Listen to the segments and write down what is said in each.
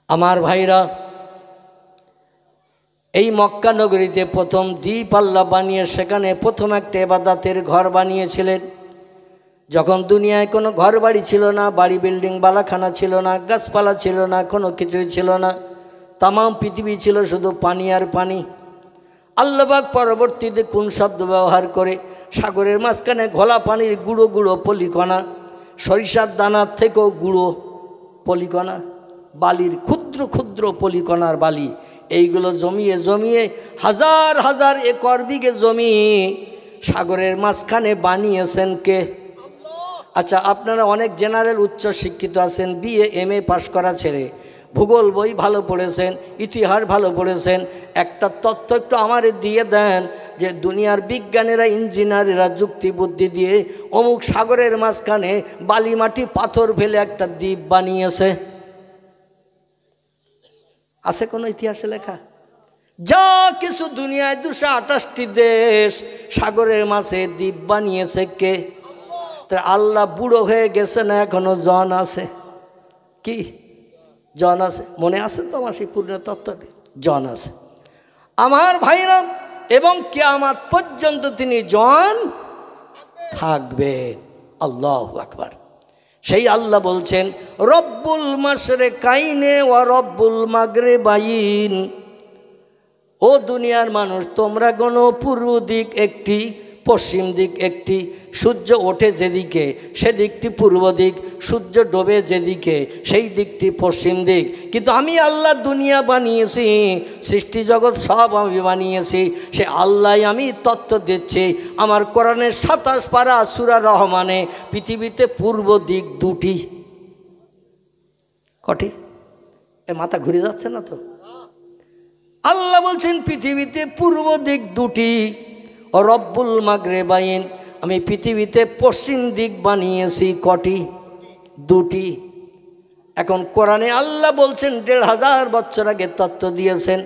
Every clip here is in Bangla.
আমার ভাইরা, এই মক্কা নগরীতে প্রথম দ্বীপ আল্লাহ বানিয়ে সেখানে প্রথম একটা ইবাদতের ঘর বানিয়েছিলেন। যখন দুনিয়ায় কোনো ঘর বাড়ি ছিল না, বাড়ি বিল্ডিং বালাখানা ছিল না, গাছপালা ছিল না, কোনো কিছুই ছিল না, তামাম পৃথিবী ছিল শুধু পানি আর পানি। আল্লাহ পাক পরবর্তীতে কোন শব্দ ব্যবহার করে সাগরের মাঝখানে ঘোলা পানির গুঁড়ো গুঁড়ো পলিকণা, সরিষার দানার থেকেও গুঁড়ো পলিকণা, বালির ক্ষুদ্র ক্ষুদ্র পলিকণার বালি, এইগুলো জমিয়ে জমিয়ে হাজার হাজার একর বিঘে জমি সাগরের মাঝখানে বানিয়েছেন কে? আচ্ছা, আপনারা অনেক জেনারেল উচ্চ শিক্ষিত আছেন, বিএ এমএ পাশ করা ছেড়ে ভূগোল বই ভালো পড়েছেন, ইতিহাস ভালো পড়েছেন, একটা তথ্য একটু আমারে দিয়ে দেন যে দুনিয়ার বিজ্ঞানীরা, ইঞ্জিনিয়াররা যুক্তি বুদ্ধি দিয়ে অমুক সাগরের মাঝখানে বালি মাটি পাথর ফেলে একটা দ্বীপ বানিয়েছে। আছে কোনো ইতিহাসে লেখা? যা কিছু দুনিয়ায় 228টি দেশ সাগরের মাঝে দ্বীপ বানিয়েছে কে? তা আল্লাহ বুড়ো হয়ে গেছে না এখনো জন আছে? কি জন আছে? মনে আছে তো আমার সেই পূর্ণ তত্ত্বটি? জন আছে আমার ভাইরা, এবং কিয়ামত পর্যন্ত তিনি জন থাকবেন। আল্লাহু আকবার। সেই আল্লাহ বলছেন রব্বুল মাশরিকাইনে ওয়া রব্বুল মাগরিবাইন, ও দুনিয়ার মানুষ, তোমরা গণ পূর্ব দিক একটি, পশ্চিম দিক একটি, সূর্য ওঠে যেদিকে সেদিকটি পূর্ব দিক, সূর্য ডোবে যেদিকে সেই দিকটি পশ্চিম দিক। কিন্তু আমি আল্লাহ দুনিয়া বানিয়েছি, সৃষ্টি জগৎ সব আমি বানিয়েছি, সে আল্লাহ আমি তত্ত্ব দিচ্ছি। আমার কোরআনের 27 পারা সূরা রহমানে পৃথিবীতে পূর্ব দিক দুটি। কটি? এ মাথা ঘুরে যাচ্ছে না তো? আল্লাহ বলছেন পৃথিবীতে পূর্ব দিক দুটি, ও রব্বুল মাগরিবাইন, আমি পৃথিবীতে পশ্চিম দিক বানিয়েছি কটি? দুটি। এখন কোরআনে আল্লাহ বলছেন 1500 বছর আগে তত্ত্ব দিয়েছেন।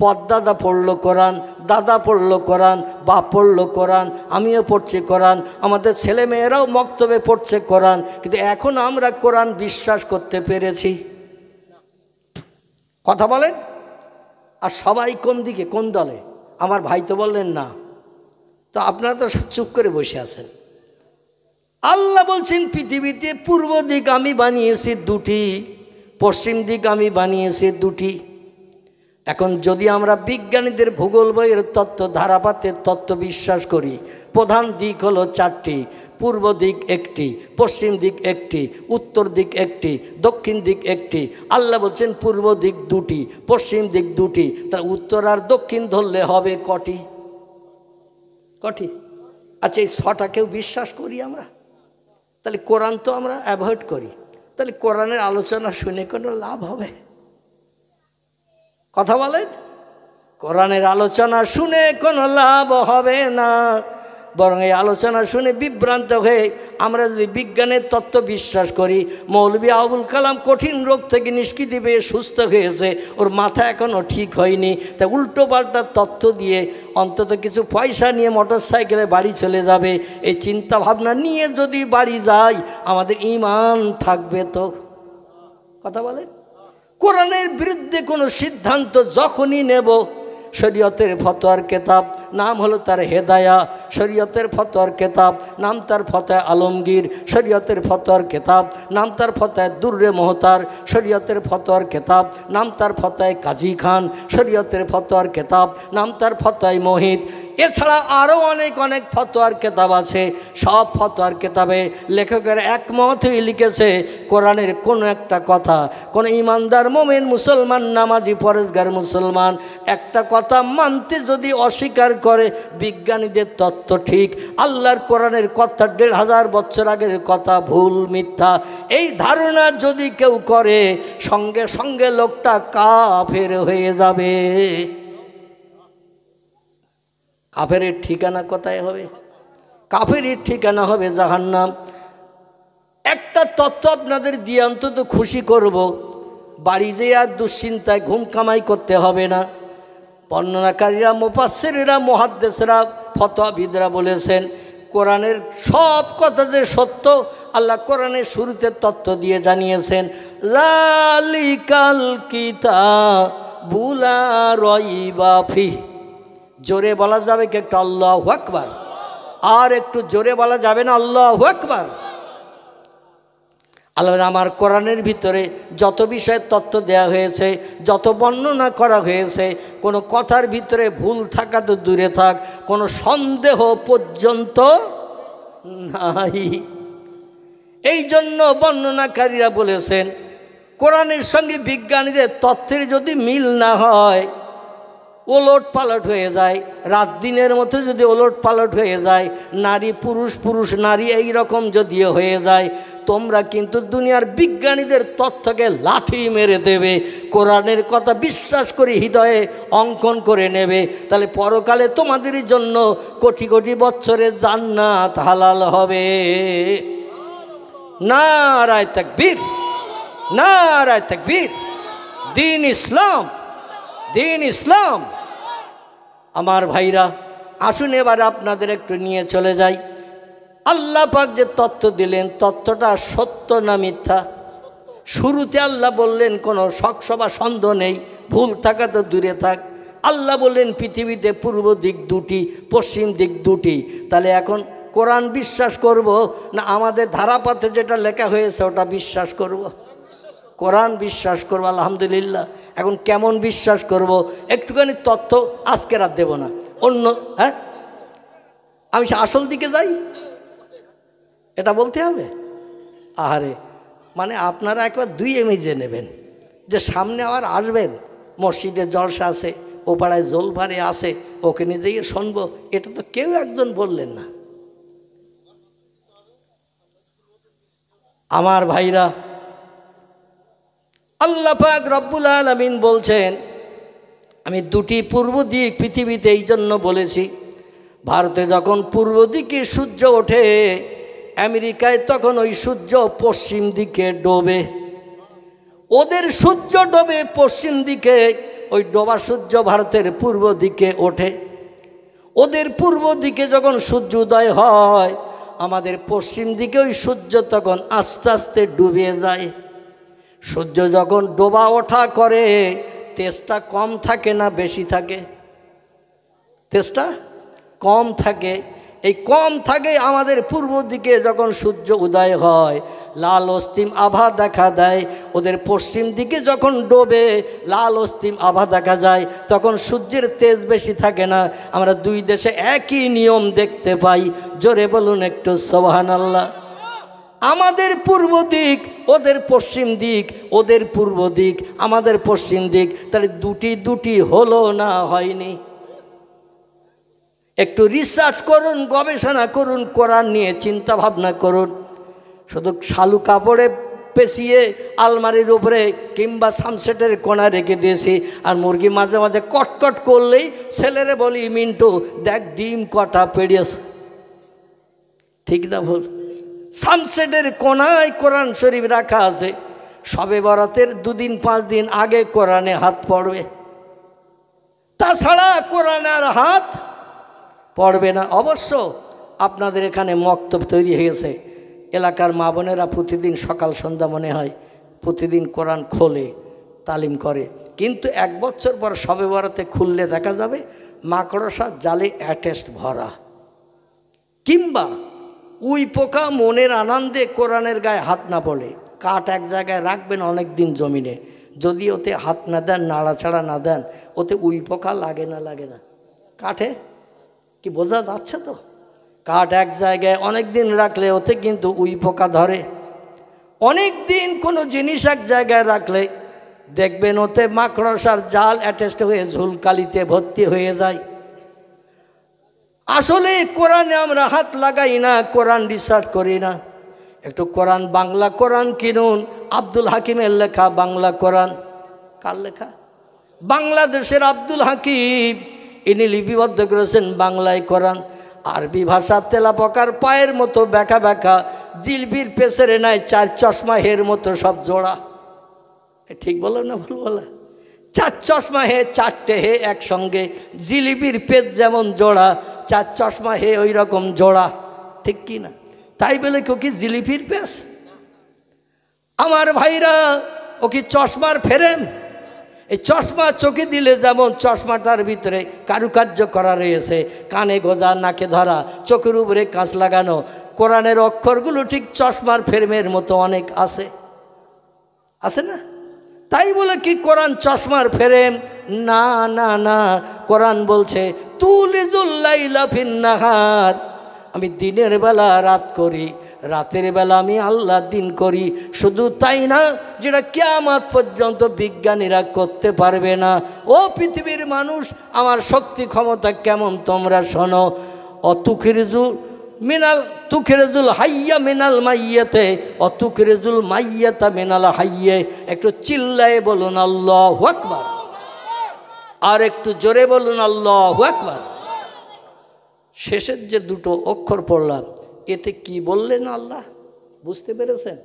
পদ্দাদা পড়লো কোরআন, দাদা পড়লো কোরআন, বাপ পড়লো কোরআন, আমিও পড়ছি কোরআন, আমাদের ছেলে মেয়েরাও মক্তবে পড়ছে কোরআন, কিন্তু এখন আমরা কোরআন বিশ্বাস করতে পেরেছি? কথা বলেন। আর সবাই কোন দিকে, কোন দলে? আমার ভাই তো বললেন না, তো আপনারা তো সব চুপ করে বসে আছেন। আল্লাহ বলছেন পৃথিবীতে পূর্ব দিক আমি বানিয়েছি দুটি, পশ্চিম দিক আমি বানিয়েছি দুটি। এখন যদি আমরা বিজ্ঞানীদের ভূগোল বইয়ের তত্ত্ব, ধারাপাতের তত্ত্ব বিশ্বাস করি, প্রধান দিক হলো 4টি, পূর্ব দিক একটি, পশ্চিম দিক একটি, উত্তর দিক একটি, দক্ষিণ দিক একটি। আল্লাহ বলছেন পূর্ব দিক দুটি, পশ্চিম দিক দুটি, তার উত্তর আর দক্ষিণ ধরলে হবে কটি? কটি? আচ্ছা, এই 6টাকেও বিশ্বাস করি আমরা, তাহলে কোরআন তো আমরা অ্যাভয়েড করি, তাহলে কোরআনের আলোচনা শুনে কোনো লাভ হবে? কথা বলেন। কোরআনের আলোচনা শুনে কোনো লাভ হবে না, বরং এই আলোচনা শুনে বিভ্রান্ত হয়ে আমরা যদি বিজ্ঞানের তত্ত্ব বিশ্বাস করি, মৌলভী আবুল কালাম কঠিন রোগ থেকে নিষ্কৃতি পেয়ে সুস্থ হয়েছে, ওর মাথা এখনও ঠিক হয়নি, তাই উল্টো পাল্টা তথ্য দিয়ে অন্তত কিছু পয়সা নিয়ে মোটর সাইকেলে বাড়ি চলে যাবে, এই চিন্তা ভাবনা নিয়ে যদি বাড়ি যাই আমাদের ঈমান থাকবে তো? কথা বলেন। কোরআনের বিরুদ্ধে কোনো সিদ্ধান্ত যখনই নেব, শরীয়তের ফতোয়ার কেতাব, নাম হলো তার হেদায়া, শরীয়তের ফতোয়ার কেতাব, নাম তার ফতোয়া আলমগীর, শরীয়তের ফতোয়ার কেতাব, নাম তার ফতোয়া দুর্রে মোহতার, শরীয়তের ফতোয়ার কেতাব, নাম তার ফতোয়া কাজী খান, শরীয়তের ফতোয়ার কেতাব, নাম তার ফতোয়া মোহিত। এছাড়া আরও অনেক অনেক ফতোয়ার কেতাব আছে। সব ফতোয়ার কেতাবে লেখকের একমত হয়ে লিখেছে কোরআনের কোনো একটা কথা, কোনো ইমানদার মোমেন মুসলমান, নামাজি পরেজগার মুসলমান একটা কথা মানতে যদি অস্বীকার করে, বিজ্ঞানীদের তত্ত্ব ঠিক, আল্লাহর কোরআনের কথা 1500 বছর আগের কথা ভুল, মিথ্যা, এই ধারণা যদি কেউ করে, সঙ্গে সঙ্গে লোকটা কাফের হয়ে যাবে। কাফেরের ঠিকানা কোথায় হবে? কাফেরের ঠিকানা হবে জাহান্নাম। একটা তথ্য আপনাদের দিয়ে অন্তত খুশি করব, বাড়ি যেয়ে আর দুশ্চিন্তায় ঘুম কামাই করতে হবে না। বর্ণনাকারীরা, মুফাসসিররা, মুহাদ্দিসরা, ফতোয়াবিদরা বলেছেন কোরআনের সব কথা যে সত্য, আল্লাহ কোরআনের শুরুতে তথ্য দিয়ে জানিয়েছেন যালিকাল কিতাবু লা রাইবা ফিহ। জোরে বলা যাবে কি একটু আল্লাহু আকবার? আর একটু জোরে বলা যাবে না আল্লাহু আকবার? আল্লাহ আমার কোরআনের ভিতরে যত বিষয়ের তত্ত্ব দেয়া হয়েছে, যত বর্ণনা করা হয়েছে, কোনো কথার ভিতরে ভুল থাকা তো দূরে থাক, কোনো সন্দেহ পর্যন্ত নাই। এই জন্য বর্ণনাকারীরা বলেছেন কোরআনের সঙ্গে বিজ্ঞানীদের তথ্যের যদি মিল না হয়, ওলট পালট হয়ে যায়, রাত দিনের মতো যদি ওলট পালট হয়ে যায়, নারী পুরুষ পুরুষ নারী এই রকম যদিও হয়ে যায়, তোমরা কিন্তু দুনিয়ার বিজ্ঞানীদের তথ্যকে লাঠি মেরে দেবে, কোরআনের কথা বিশ্বাস করে হৃদয়ে অঙ্কন করে নেবে। তাহলে পরকালে তোমাদের জন্য কোটি কোটি বছরের জান্নাত হালাল হবে। নারায়ে তাকবীর, নারায়ে তাকবীর। দ্বীন ইসলাম, দ্বীন ইসলাম। আমার ভাইরা, আসুন এবার আপনাদের একটু নিয়ে চলে যাই। আল্লাহ পাক যে তথ্য দিলেন, তথ্যটা সত্য না মিথ্যা? শুরুতে আল্লাহ বললেন কোনো শক বা সন্দেহ নেই, ভুল থাকা তো দূরে থাক। আল্লাহ বললেন পৃথিবীতে পূর্ব দিক দুটি, পশ্চিম দিক দুটি। তাহলে এখন কোরআন বিশ্বাস করব না আমাদের ধারাপাতে যেটা লেখা হয়েছে ওটা বিশ্বাস করব? কোরআন বিশ্বাস করব। আলহামদুলিল্লাহ। এখন কেমন বিশ্বাস করব? একটুখানি তথ্য আজকে রাত দেব না, অন্য হ্যাঁ আমি আসল দিকে যাই, এটা বলতে হবে। আহারে, মানে আপনারা একবার দুই এমিজে নেবেন যে সামনে আবার আসবেন, মসজিদের জলসা আছে, ও পাড়ায় জলভারে আছে, ওকে নিয়ে যেয়ে শুনবো, এটা তো কেউ একজন বললেন না। আমার ভাইরা, আল্লাহ পাক রব্বুল আলামিন বলছেন আমি দুটি পূর্ব দিক পৃথিবীতে এই জন্য বলেছি, ভারতে যখন পূর্ব দিকে সূর্য ওঠে, আমেরিকায় তখন ওই সূর্য পশ্চিম দিকে ডোবে। ওদের সূর্য ডোবে পশ্চিম দিকে, ওই ডোবা সূর্য ভারতের পূর্ব দিকে ওঠে। ওদের পূর্ব দিকে যখন সূর্য উদয় হয়, আমাদের পশ্চিম দিকে ওই সূর্য তখন আস্তে আস্তে ডুবে যায়। সূর্য যখন ডোবা ওঠা করে, তেজটা কম থাকে না বেশি থাকে? তেজটা কম থাকে। এই কম থাকে আমাদের পূর্ব দিকে যখন সূর্য উদয় হয়, লাল অস্তিম আভা দেখা দেয়। ওদের পশ্চিম দিকে যখন ডোবে, লাল অস্তিম আভা দেখা যায়, তখন সূর্যের তেজ বেশি থাকে না। আমরা দুই দেশে একই নিয়ম দেখতে পাই। জোরে বলুন একটু সুবহানাল্লাহ। আমাদের পূর্ব দিক, ওদের পশ্চিম দিক, ওদের পূর্ব দিক, আমাদের পশ্চিম দিক। তাহলে দুটি দুটি হলো না হয়নি? একটু রিসার্চ করুন, গবেষণা করুন, কোরআন নিয়ে চিন্তা ভাবনা করুন। শুধু শালু কাপড়ে পেঁচিয়ে আলমারির উপরে কিংবা সানসেটের কোণা রেখে দিয়েছি, আর মুরগি মাঝে মাঝে কটকট করলেই ছেলেরে বলি মিন্টু দেখ ডিম কটা পেড়িয়েছে। ঠিক না ভুল? সানসেটের কোণায় কোরআন শরীফ রাখা আছে। শবে বরাতের 2 দিন 5 দিন আগে কোরআনে হাত পড়বে, তাছাড়া কোরআনে আর হাত পড়বে না। অবশ্য আপনাদের এখানে মক্তব তৈরি হয়েছে, এলাকার মা বোনেরা প্রতিদিন সকাল সন্ধ্যা মনে হয় প্রতিদিন কোরআন খোলে, তালিম করে। কিন্তু 1 বছর পর শবে বরাতে খুললে দেখা যাবে মাকড়সার জালে অ্যাটেস্ট ভরা, কিংবা উই পোকা মনের আনন্দে কোরআনের গায়ে হাত না পড়ে কাঠ এক জায়গায় রাখবেন অনেক দিন জমিনে, যদি ওতে হাত না দেন, নাড়াচাড়া না দেন, ওতে উই পোকা লাগে না? লাগে না? কাঠে কি বোঝা যাচ্ছে তো? কাঠ এক জায়গায় অনেক দিন রাখলে ওতে কিন্তু উই পোকা ধরে। অনেক দিন কোনো জিনিস এক জায়গায় রাখলে দেখবেন ওতে মাকড়সার জাল অ্যাটেস্ট হয়ে ঝুলকালিতে ভর্তি হয়ে যায়। আসলে কোরআনে আমরা হাত লাগাই না, কোরআন রিসার্চ করি না। একটু কোরআন, বাংলা কোরআন কিনুন, আব্দুল হাকিমের লেখা বাংলা কোরআন। কার লেখা? বাংলাদেশের আব্দুল হাকিম, ইনি লিপিবদ্ধ করেছেন বাংলায় কোরআন। আরবি ভাষা তেলাপকার পায়ের মতো ব্যাকা ব্যাকা, জিলবির পেছরে নাই 4 চশমা হের মতো সব জোড়া। ঠিক বললাম না ভুল বলা? 4 চশমা হে, 4টে হে একসঙ্গে, জিলিপির পেজ যেমন জোড়া, 4 চশমা হে ওই রকম জোড়া। ঠিক কি না? তাই বলে কেউ কি জিলিপির পেজ? আমার ভাইরা, ও কি চশমার ফ্রেম? এই চশমা চোখে দিলে যেমন চশমাটার ভিতরে কারুকার্য করা রয়েছে, কানে গোজা, নাকে ধরা, চোখের উপরে কাঁচ লাগানো, কোরআনের অক্ষরগুলো ঠিক চশমার ফ্রেমের মতো অনেক আছে, আছে না? তাই বলে কি কোরআন চশমার ফ্রেম? না না না, কোরআন বলছে তুলিজুল লাইলা ফিন নাহার, আমি দিনের বেলা রাত করি, রাতের বেলা আমি আল্লাহ দিন করি। শুধু তাই না, যেটা কিয়ামত পর্যন্ত বিজ্ঞানীরা করতে পারবে না। ও পৃথিবীর মানুষ, আমার শক্তি ক্ষমতা কেমন তোমরা শোনো। তুখরিজুল হাইয়া মিনাল মাইয়াতে, তুখরিজুল মাইয়াতা মিনাল হাইয়ে। একটু চিল্লায়ে বলুন আল্লাহু আকবার, আর একটু জোরে বলুন আল্লাহু আকবার। শেষের যে দুটো অক্ষর পড়লাম, এতে কি বললেন আল্লাহ? বুঝতে পেরেছেন?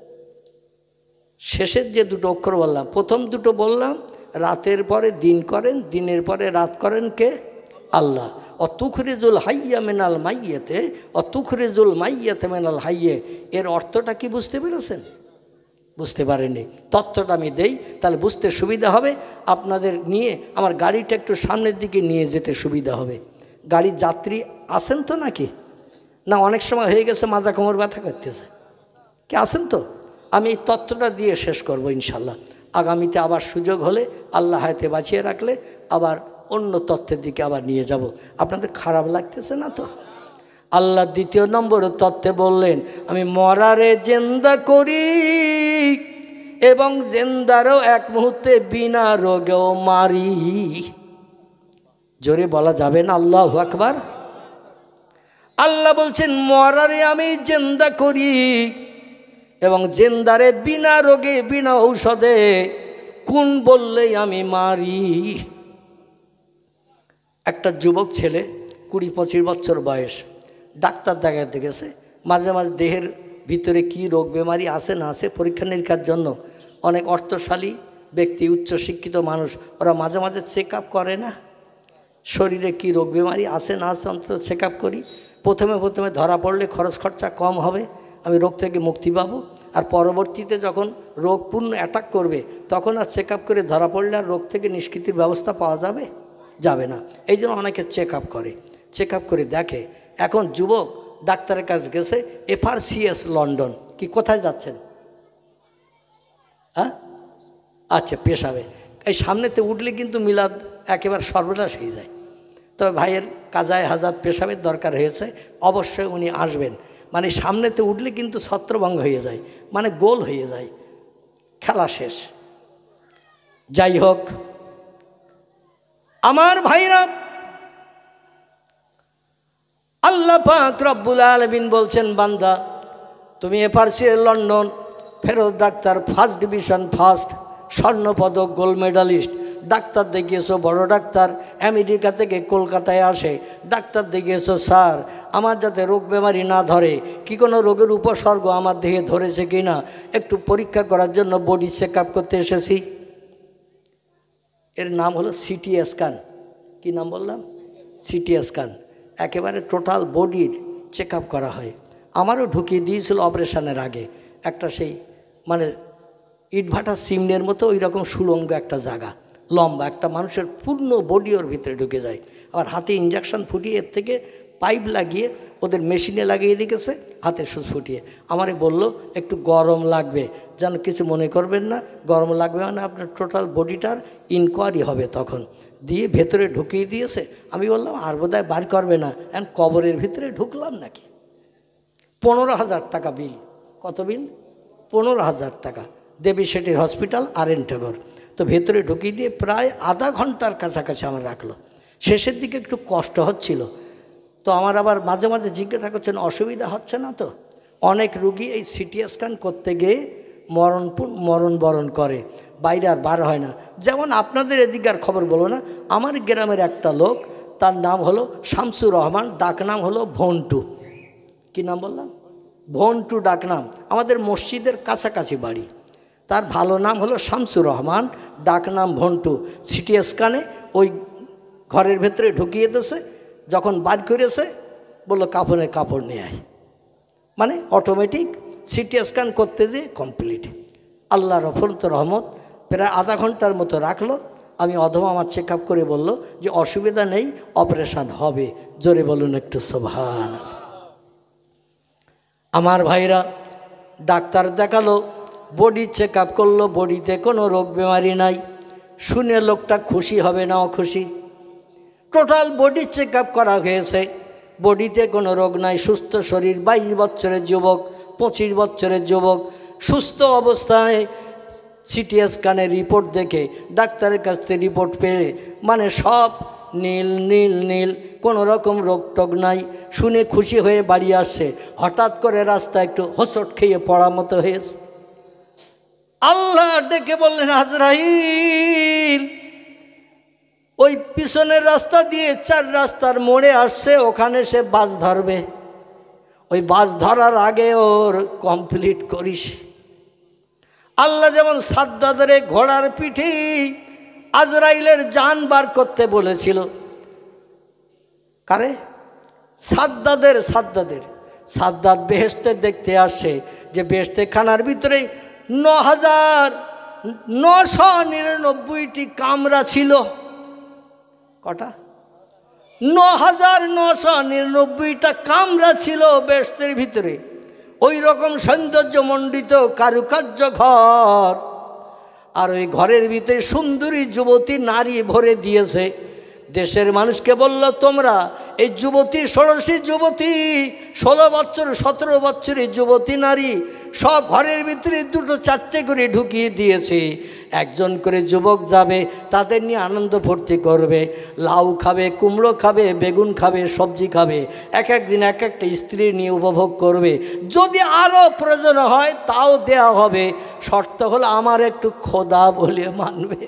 শেষের যে দুটো অক্ষর বললাম, প্রথম দুটো বললাম রাতের পরে দিন করেন, দিনের পরে রাত করেন কে? আল্লাহ। তুখরিজুল হাইয়া মিনাল মাইয়াতে, তুখরিজুল মাইয়াতে মিনাল হাইয়ে। এর অর্থটা কি বুঝতে পেরেছেন? বুঝতে পারেনি? তথ্যটা আমি দেই, তাহলে বুঝতে সুবিধা হবে। আপনাদের নিয়ে আমার গাড়িটা একটু সামনের দিকে নিয়ে যেতে সুবিধা হবে। গাড়ির যাত্রী আসেন তো নাকি? না অনেক সময় হয়ে গেছে মাজা কোমর ব্যথা করতেছে, কি আসেন তো? আমি এই তথ্যটা দিয়ে শেষ করব ইনশাল্লাহ। আগামীতে আবার সুযোগ হলে, আল্লাহ হায়াতে বাঁচিয়ে রাখলে, আবার অন্য তথ্যের দিকে আবার নিয়ে যাব। আপনাদের খারাপ লাগতেছে না তো? আল্লাহ দ্বিতীয় নম্বর তথ্যে বললেন, আমি মরারে জেন্দা করি এবং জেন্দারও এক মুহূর্তে বিনা রোগেও মারি। জোরে বলা যাবে না আল্লাহু আকবার? আল্লাহ বলছেন মরারে আমি জেন্দা করি এবং জেন্দারে বিনা রোগে বিনা ঔষধে কোন বললেই আমি মারি। একটা যুবক ছেলে 20-25 বছর বয়স, ডাক্তার দেখাতে গেছে। মাঝে মাঝে দেহের ভিতরে কি রোগ বেমারি আছে না আছে পরীক্ষা নিরীক্ষার জন্য অনেক অর্থশালী ব্যক্তি, উচ্চশিক্ষিত মানুষ, ওরা মাঝে মাঝে চেক আপ করে না, শরীরে কি রোগ বেমারি আছে না আছে অন্তত চেক আপ করি। প্রথমে ধরা পড়লে খরচ খরচা কম হবে, আমি রোগ থেকে মুক্তি পাবো। আর পরবর্তীতে যখন রোগ পূর্ণ অ্যাটাক করবে, তখন আর চেক আপ করে ধরা পড়লে আর রোগ থেকে নিষ্কৃতির ব্যবস্থা পাওয়া যাবে না। এই জন্য অনেকে চেক আপ করে, চেক আপ করে দেখে। এখন যুবক ডাক্তারের কাছে গেছে, FRCS লন্ডন। কি কোথায় যাচ্ছেন? হ্যাঁ, আচ্ছা, পেশাবে। এই সামনেতে উঠলে কিন্তু মিলাদ একেবারে সর্বনাশ হয়ে যায়। তবে ভাইয়ের কাজায় হাজাত পেশাবের দরকার হয়েছে, অবশ্যই উনি আসবেন। মানে সামনেতে উঠলে কিন্তু ছত্রভঙ্গ হয়ে যায়, মানে গোল হয়ে যায়, খেলা শেষ। যাই হোক আমার ভাইরা, আল্লাহ পাক রব্বুল আলামিন বলছেন, বান্দা তুমি FRCS লন্ডন ফেরত ডাক্তার, ফার্স্ট ডিভিশন ফার্স্ট, স্বর্ণপদক, গোল্ড মেডালিস্ট ডাক্তার দেখিয়েছো, বড় ডাক্তার আমেরিকা থেকে কলকাতায় আসে, ডাক্তার দেখিয়েছো, স্যার আমার যাতে রোগ বেমারি না ধরে, কি কোনো রোগের উপসর্গ আমার দেহে ধরেছে কি না একটু পরীক্ষা করার জন্য বডি চেক আপ করতে এসেছি। এর নাম হলো সিটি স্ক্যান। কি নাম বললাম? CT scan. একেবারে টোটাল বডির চেক আপ করা হয়। আমারও ঢুকিয়ে দিয়েছিল অপারেশনের আগে একটা সেই মানে ইটভাটা সিমনের মতো ওই রকম সুলঙ্গ একটা জায়গা, লম্বা একটা মানুষের পূর্ণ বডি ওর ভিতরে ঢুকে যায়। আবার হাতে ইঞ্জেকশন ফুটিয়ে এর থেকে পাইপ লাগিয়ে ওদের মেশিনে লাগিয়ে রেখেছে, হাতে সুচ ফুটিয়ে। আমারে বলল একটু গরম লাগবে, যেন কিছু মনে করবেন না, গরম লাগবে মানে আপনার টোটাল বডিটার ইনকোয়ারি হবে। তখন দিয়ে ভেতরে ঢুকিয়ে দিয়েছে। আমি বললাম আর বোধহয় বার করবে না, এখন কবরের ভিতরে ঢুকলাম নাকি। 15,000 টাকা বিল। কত বিল? 15,000 টাকা। দেবী শেঠির হসপিটাল, RN টেগর। তো ভেতরে ঢুকিয়ে দিয়ে প্রায় আধা ঘন্টার কাছাকাছি আমার রাখলো। শেষের দিকে একটু কষ্ট হচ্ছিল, তো আমার আবার মাঝে মাঝে জিজ্ঞাসা করছেন অসুবিধা হচ্ছে না তো। অনেক রুগী এই সিটি স্ক্যান করতে গিয়ে মরণবরণ করে, বাইরে আর বার হয় না। যেমন আপনাদের এদিকার খবর বলো না, আমার গ্রামের একটা লোক, তার নাম হলো শামসুর রহমান, ডাকনাম হলো ভন্টু। কি নাম বললাম? ভন্টু ডাকনাম। আমাদের মসজিদের কাছাকাছি বাড়ি। তার ভালো নাম হলো শামসুর রহমান, ডাকনাম ভন্টু। সিটি স্ক্যানে ওই ঘরের ভেতরে ঢুকিয়ে দিয়েছে, যখন বার করেছে বললো কাফনের কাপড় নিয়ে আয়, মানে অটোমেটিক সিটি স্ক্যান করতে যেয়ে কমপ্লিট। আল্লাহর অফুরন্ত রহমত। প্রায় আধা ঘন্টার মতো রাখলো। আমি অধমা আমার চেক আপ করে বলল যে অসুবিধা নেই, অপারেশান হবে। জোরে বলুন একটু সুবহান। আমার ভাইরা ডাক্তার দেখালো, বডি চেক আপ করলো, বডিতে কোনো রোগ বেমারি নাই। শুনে লোকটা খুশি হবে না অখুশি? টোটাল বডি চেক আপ করা হয়েছে, বডিতে কোনো রোগ নাই, সুস্থ শরীর। 22 বছরের যুবক, 25 বছরের যুবক, সুস্থ অবস্থায়। সিটি স্ক্যানের রিপোর্ট দেখে ডাক্তারের কাছ থেকে রিপোর্ট পেয়ে মানে সব নীল নীল নীল, কোনো রকম রোগ টোগ নাই। শুনে খুশি হয়ে বাড়ি আসছে। হঠাৎ করে রাস্তা একটু হোঁচট খেয়ে পড়ার মতো হয়েছে। আল্লাহ ডেকে বললেন, আজরাইল ওই পিছনের রাস্তা দিয়ে 4 রাস্তার মোড়ে আসছে, ওখানে সে বাস ধরবে। ওই বাস ধরার আগে ওর কমপ্লিট করিস। আল্লাহ যেমন সাদ্দাদের ঘোড়ার পিঠে আজরাইলের জান বার করতে বলেছিল, কারে? সাদ্দাদের। সাদ্দাদ বেহেশতে দেখতে আসছে যে বেহেশতে খানার ভিতরে 9,999টি কামরা ছিল। কটা? 9,999টা কামরা ছিল বেহেশতের ভিতরে। ওই রকম সৌন্দর্যমণ্ডিত কারুকার্য ঘর। আর ওই ঘরের ভিতরে সুন্দরী যুবতী নারী ভরে দিয়েছে। দেশের মানুষকে বলল, তোমরা এই যুবতী, ষোড়শী যুবতী, 16 বছর 17 বছরের যুবতী নারী সব ঘরের ভিতরে 2-4টে করে ঢুকিয়ে দিয়েছে। একজন করে যুবক যাবে, তাদের নিয়ে আনন্দ ফুর্তি করবে, লাউ খাবে, কুমড়ো খাবে, বেগুন খাবে, সবজি খাবে, এক একদিন এক একটা স্ত্রী নিয়ে উপভোগ করবে। যদি আরও প্রয়োজন হয় তাও দেয়া হবে, শর্ত হলো আমার একটু খোদা বলে মানবে।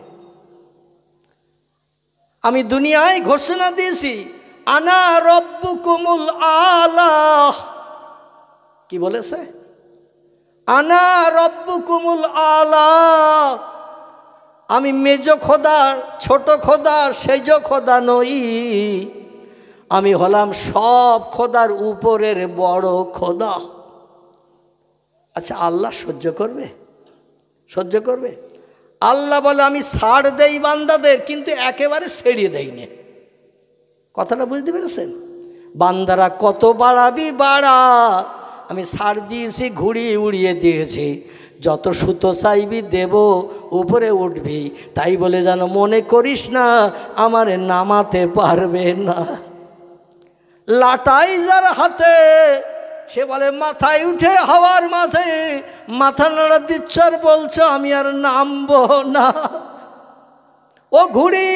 আমি দুনিয়ায় ঘোষণা দিয়েছি, আনা রব্বুকুমুল আলা। কি বলেছে? আনা রব্বুকুমুল আলা। আমি মেজ খোদা, ছোট খোদা, সেজ খোদা নই। আমি হলাম সব খোদার উপরের বড় খোদা। আচ্ছা, আল্লাহ সহ্য করবে? সহ্য করবে? আল্লাহ বলে, আমি ছাড় দেই বান্দাদের, কিন্তু একেবারে ছেড়িয়ে দেই না। কথাটা বুঝতে পেরেছেন? বান্দারা কত বাড়াবি বাড়া, আমি ছাড় দিয়েছি, ঘুরিয়ে উড়িয়ে দিয়েছি। যত সুতো চাইবি দেব, উপরে উঠবি। তাই বলে যেন মনে করিস না আমারে নামাতে পারবে না। লাটাই যার হাতে, সে বলে মাথায় উঠে হাওয়ার মাঝে মাথা নাড়া দিচ্ছ আর বলছো আমি আর নামবো না। ও ঘুড়ি,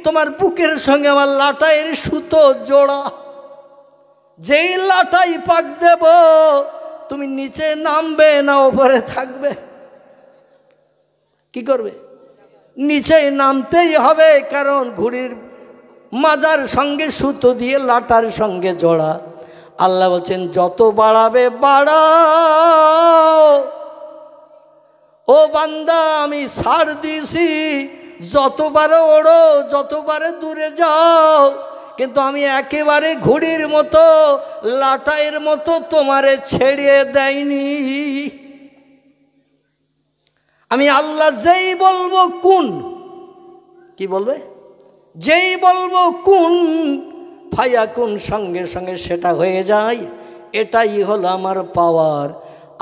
তোমার বুকের সঙ্গে আমার লাটাইয়ের সুতো জোড়া। যেই লাটাই পাক দেব, তুমি নিচে নামবে না উপরে থাকবে? কি করবে? নিচে নামতেই হবে, কারণ ঘুড়ির মাজার সঙ্গে সুতো দিয়ে লাটার সঙ্গে জোড়া। আল্লাহ বলছেন, যত বাড়াবে বাড়াও। ও বান্দা, আমি ছাড় দিয়েছি, যতবারে ওড়ো, যতবারে দূরে যাও, কিন্তু আমি একেবারে ঘুড়ির মতো, লাটাইয়ের মতো তোমারে ছেড়ে দেয়নি। আমি আল্লাহ যেই বলবো কুন, কি বলবে? যেই বলবো কুন ফায়াকুন, সঙ্গে সঙ্গে সেটা হয়ে যায়। এটাই হলো আমার পাওয়ার।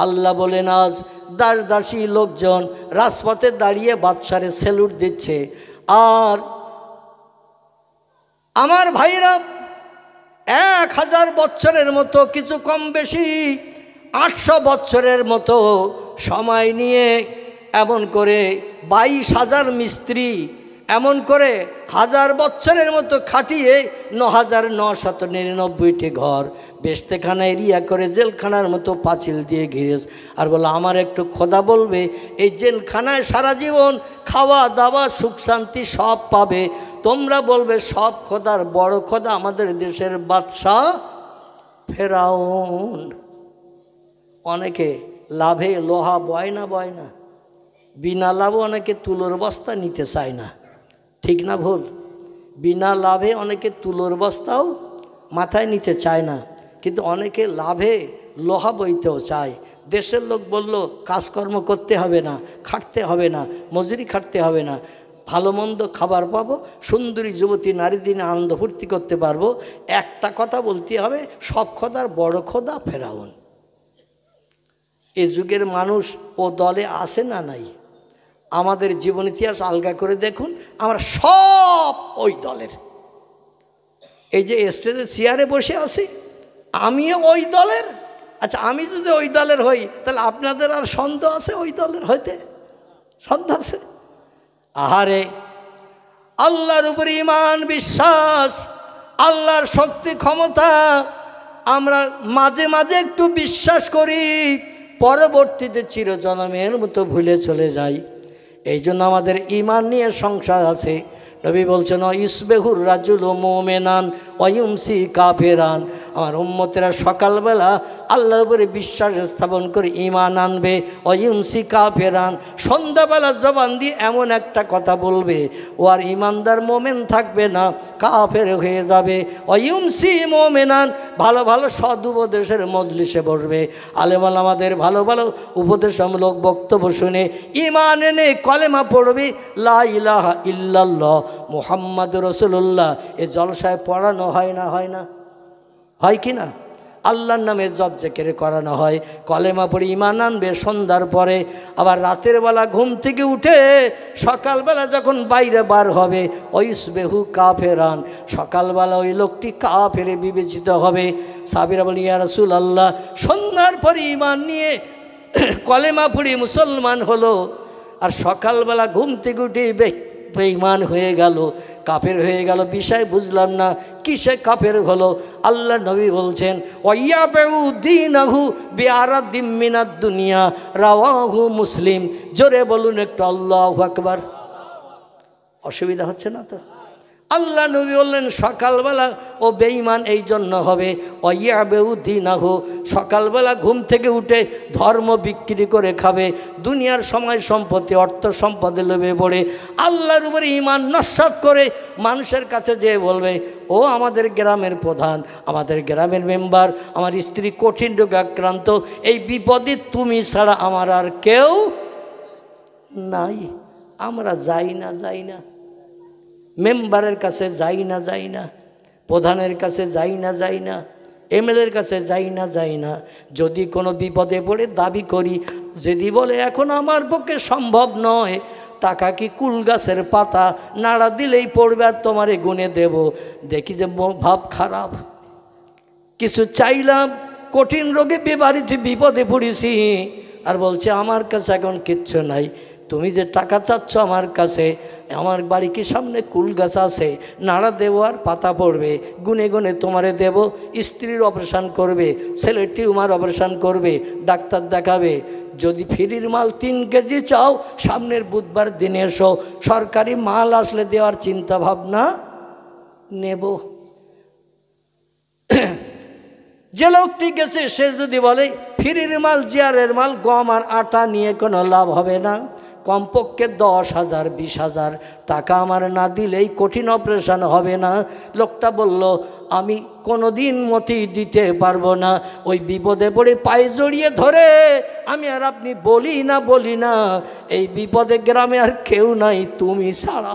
আল্লাহ বলেন, আজ দাস দাসী লোকজন রাজপথে দাঁড়িয়ে বাদশারে স্যালুট দিচ্ছে। আর আমার ভাইরা 1000 বছরের মতো, কিছু কম বেশি 800 বছরের মতো সময় নিয়ে এমন করে 22,000 মিস্ত্রি এমন করে 1000 বছরের মতো খাটিয়ে 9,999টি ঘর বেশতেখানা এরিয়া করে জেলখানার মতো পাঁচিল দিয়ে ঘিরেছে। আর বলে, আমার একটু খোদা বলবে, এই জেলখানায় সারা জীবন খাওয়া দাওয়া সুখ শান্তি সব পাবে। তোমরা বলবে সব খোদার বড় খোদা আমাদের দেশের বাদশাহ ফেরাউন। অনেকে লাভে লোহা বয় না, বিনা লাভে অনেকে তুলোর বস্তা নিতে চায় না। ঠিক না ভুল? বিনা লাভে অনেকে তুলোর বস্তাও মাথায় নিতে চায় না, কিন্তু অনেকে লাভে লোহা বইতেও চায়। দেশের লোক বলল কাজকর্ম করতে হবে না, খাটতে হবে না, মজুরি খাটতে হবে না, ভালো মন্দ খাবার পাবো, সুন্দরী যুবতী নারী দিনে আনন্দ ফুর্তি করতে পারবো। একটা কথা বলতে হবে, সব খোদার বড় খোদা ফেরাউন। এ যুগের মানুষ ও দলে আছে না নাই? আমাদের জীবন ইতিহাস আলগা করে দেখুন, আমরা সব ওই দলের। এই যে স্টেজে চেয়ারে বসে আছি, আমিও ওই দলের। আচ্ছা, আমি যদি ওই দলের হই তাহলে আপনাদের আর সন্দেহ আছে ওই দলের হইতে? সন্দেহ আছে? আহারে, আল্লাহর উপরে ঈমান বিশ্বাস, আল্লাহর শক্তি ক্ষমতা আমরা মাঝে মাঝে একটু বিশ্বাস করি, পরবর্তীতে চিরজনমের মতো ভুলে চলে যাই। এই জন্য আমাদের ঈমান নিয়ে সংশয় আছে। নবী বলছেন, ইসবেহুর রাজুল মুমিনান ওয়ুমসি কাফেরান। আমার উম্মতেরা সকালবেলা আল্লাহর উপরে বিশ্বাস স্থাপন করে ঈমান আনবে, ওয়ুমসি কাফেরান, সন্ধ্যাবেলা জবান দিয়ে এমন একটা কথা বলবে ও আর ঈমানদার মোমেন থাকবে না, কাফের হয়ে যাবে। ওয়ুমসি মুমিনান, ভালো ভালো সদ উপদেশের মজলিসে বসবে, আলেম ওলামাদের ভালো ভালো উপদেশমূলক বক্তব্য শুনে ঈমান এনে কলেমা পড়বে, লা ইলাহা ইল্লাল্লাহ মুহাম্মাদুর রাসূলুল্লাহ। এ জলসায় পড়ানো হয় না? হয় না? হয় কি না? আল্লাহর নামে জপ জিকির করানো হয়, কলেমা পড়ে ঈমান আনবে সন্ধ্যার পরে। আবার রাতের বেলা ঘুম থেকে উঠে সকালবেলা যখন বাইরে বার হবে, ওয়াইসবেহু কাফেরান, সকালবেলা ওই লোকটি কাফেরে বিবেচিত হবে। সাহাবীরা বলেন, ইয়া রাসূলুল্লাহ, সন্ধ্যার পরে ঈমান নিয়ে কলেমা পড়ে মুসলমান হলো, আর সকালবেলা ঘুম থেকে উঠে বেঈমান হয়ে গেল, কাফের হয়ে গেল, বিষয় বুঝলাম না, কিসে কাফের হলো? আল্লাহ নবী বলছেন, ওয়াইয়াবু দীনাহু বিআরাদিম মিনাদ দুনিয়া, রাওয়াহু মুসলিম। জোরে বলুন একটু আল্লাহু আকবার। অসুবিধা হচ্ছে না তো? আল্লাহ নবী বললেন সকালবেলা ও বেঈমান এই জন্য হবে, ওয়াইয়াবু দীনাহু, সকালবেলা ঘুম থেকে উঠে ধর্ম বিক্রি করে খাবে, দুনিয়ার সময় সম্পত্তি অর্থ সম্পদে লোভে পড়ে আল্লাহর উপরে ঈমান নস্যাৎ করে মানুষের কাছে যেয়ে বলবে, ও আমাদের গ্রামের প্রধান, আমাদের গ্রামের মেম্বার, আমার স্ত্রী কঠিন রোগে আক্রান্ত, এই বিপদে তুমি ছাড়া আমার আর কেউ নাই। আমরা যাই না, মেম্বারের কাছে যাই না, প্রধানের কাছে যাই না, এমএলএর কাছে যাই না। যদি কোনো বিপদে পড়ে দাবি করি, যদি বলে এখন আমার পক্ষে সম্ভব নয়, টাকা কি কুল গাছের পাতা, নাড়া দিলেই পড়বে আর তোমারে গুনে দেব। দেখি যে ভাব খারাপ। কিছু চাইলাম, কঠিন রোগে বাড়িতে বিপদে পড়েছি, আর বলছে আমার কাছে এখন কিচ্ছু নাই। তুমি যে টাকা চাচ্ছ আমার কাছে, আমার বাড়ি কি সামনে কুল গাছ আছে, নাড়া দেবো আর পাতা পড়বে, গুনে গুনে তোমারে দেব। স্ত্রীর অপারেশান করবে, ছেলের টিউমার অপারেশান করবে, ডাক্তার দেখাবে। যদি ফ্রির মাল 3 কেজি চাও, সামনের বুধবার দিনে এসো, সরকারি মাল আসলে দেওয়ার চিন্তা ভাবনা নেব। যে লোকটি গেছে সে যদি বলে ফ্রির মাল, জিয়ারের মাল, গম আর আটা নিয়ে কোনো লাভ হবে না, কমপক্ষে 10,000 20,000 টাকা আমার না দিলেই কঠিন অপারেশন হবে না। লোকটা বলল, আমি কোনোদিন মতেই দিতে পারবো না। ওই বিপদে পড়ে পায়ে জড়িয়ে ধরে আমি আর আপনি বলি না, এই বিপদে গ্রামে আর কেউ নাই তুমি ছাড়া।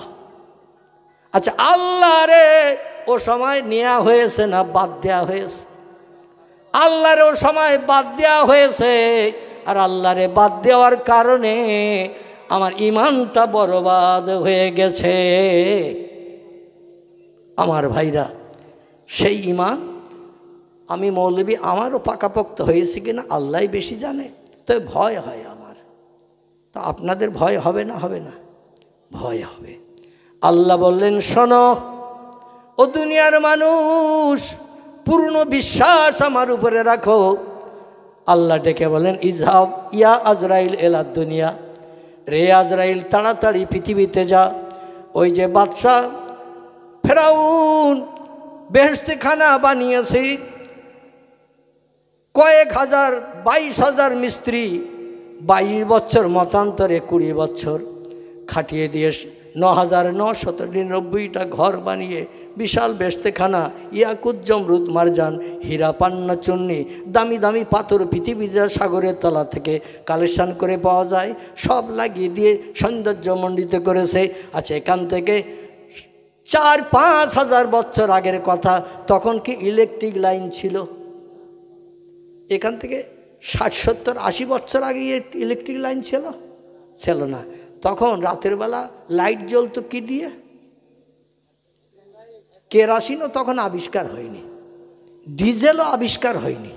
আচ্ছা, আল্লাহ রে ও সময় নেওয়া হয়েছে না বাদ দেওয়া হয়েছে? আল্লাহর ও সময় বাদ দেওয়া হয়েছে, আর আল্লাহরে বাদ দেওয়ার কারণে আমার ঈমানটা বরবাদ হয়ে গেছে। আমার ভাইরা, সেই ঈমান আমি মৌলবী আমারও পাকাপোক্ত হয়েছে কিনা আল্লাহই বেশি জানে। তো ভয় হয় আমার, তা আপনাদের ভয় হবে না? হবে না? ভয় হবে। আল্লাহ বললেন, শোনো ও দুনিয়ার মানুষ, পূর্ণ বিশ্বাস আমার উপরে রাখো। আল্লাহ ডেকে বলেন, ইজহাব ইয়া আজরাইল এলা দুনিয়া, রে আজরাইল তাড়াতাড়ি পৃথিবীতে যা। ওই যে বাদশাহ ফেরাউন বেহেশতে খানা বানিয়েছে, কয়েক হাজার 22,000 মিস্ত্রি, 22 বছর মতান্তরে 20 বছর খাটিয়ে দিয়ে ৯,৯৯৯টা ঘর বানিয়ে বিশাল বেস্তেখানা, ইয়াকুত জমরুদ মারজান হীরা পান্না চুন্নি দামি দামি পাথর পৃথিবীর সাগরের তলা থেকে কালেকশন করে পাওয়া যায়, সব লাগিয়ে দিয়ে সৌন্দর্যমণ্ডিত করেছে। আচ্ছা, এখান থেকে ৪-৫ হাজার বছর আগের কথা, তখন কি ইলেকট্রিক লাইন ছিল? এখান থেকে ৬০-৭০-৮০ বছর আগে ইলেকট্রিক লাইন ছিল না। তখন রাতের বেলা লাইট জ্বলতো কি দিয়ে? কেরাসিনও তখন আবিষ্কার হয়নি, ডিজেলও আবিষ্কার হয়নি,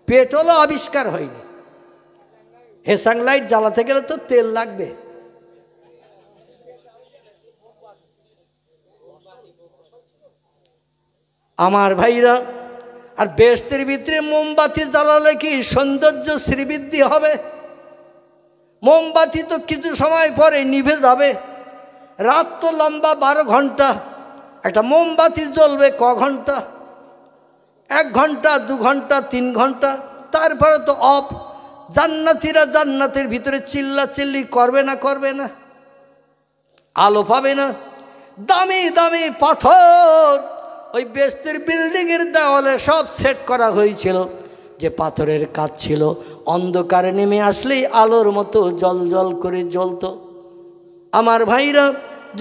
পেট্রোলও আবিষ্কার হয়নি। হেসাং লাইট জ্বালাতে গেলে তো তেল লাগবে। আমার ভাইরা, আর বেহেশতের ভিতরে মোমবাতি জ্বালালে কি সৌন্দর্য শ্রীবৃদ্ধি হবে? মোমবাতি তো কিছু সময় পরে নিভে যাবে। রাত তো লম্বা 12 ঘন্টা, একটা মোমবাতি জ্বলবে ক ঘন্টা? 1 ঘন্টা, 2 ঘন্টা, 3 ঘন্টা, তারপরে তো অফ। জান্নাতীরা জান্নাতের ভিতরে চিল্লাচিল্লি করবে না? আলো পাবে না? দামি দামি পাথর ওই বেহেশতের বিল্ডিংয়ের দেওয়ালে সব সেট করা হয়েছিল, যে পাথরের কাজ ছিল অন্ধকারে নেমে আসলেই আলোর মতো জল জল করে জ্বলতো। আমার ভাইরা,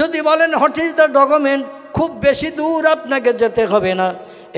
যদি বলেন হোয়াট ইজ দ্য ডকুমেন্ট, খুব বেশি দূর আপনাকে যেতে হবে না।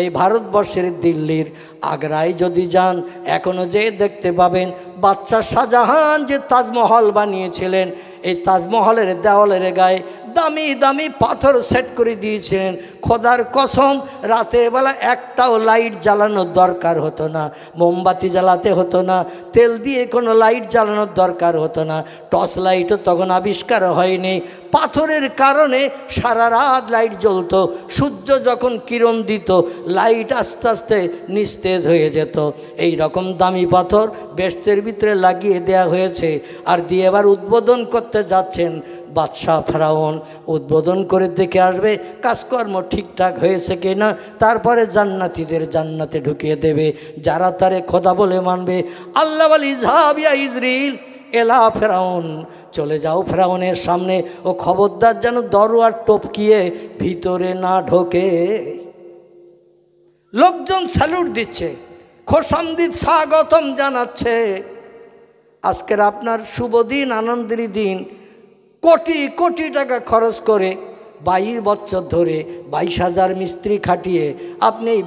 এই ভারতবর্ষের দিল্লির আগ্রায় যদি যান, এখনও যে দেখতে পাবেন বাদশাহ শাহজাহান যে তাজমহল বানিয়েছিলেন, এই তাজমহলের দেওয়ালের গায়ে দামি দামি পাথর সেট করে দিয়েছিলেন। খোদার কসম, রাতের বেলা একটাও লাইট জ্বালানোর দরকার হতো না, মোমবাতি জ্বালাতে হতো না, তেল দিয়ে কোনো লাইট জ্বালানোর দরকার হতো না, টর্চ লাইটও তখন আবিষ্কার হয়নি। পাথরের কারণে সারা রাত লাইট জ্বলতো। সূর্য যখন কিরণ দিত, লাইট আস্তে আস্তে নিস্তেজ হয়ে যেত। এই রকম দামি পাথর বেহেশতের ভিতরে লাগিয়ে দেয়া হয়েছে। আর দিয়ে এবার উদ্বোধন করতে যাচ্ছেন বাদশাহ ফেরাউন। উদ্বোধন করে দেখে আসবে কাজকর্ম ঠিকঠাক হয়েছে কিনা, তারপরে জান্নাতীদের জান্নাতে ঢুকিয়ে দেবে, যারা তারে খোদা বলে মানবে। আল্লাহ বলি, ইযহাব ইয়া ইজরিল এলা ফেরাউন, চলে যাও ফেরাউনের সামনে, ও খবরদার যেন দরওয়ার টপকিয়ে ভিতরে না ঢোকে। লোকজন স্যালুট দিচ্ছে, খোশামদিদ স্বাগতম জানাচ্ছে। আজকের আপনার শুভ দিন, আনন্দের দিন। কোটি কোটি টাকা খরচ করে 22 বছর ধরে 22,000 মিস্ত্রি খাটিয়ে আপনি এই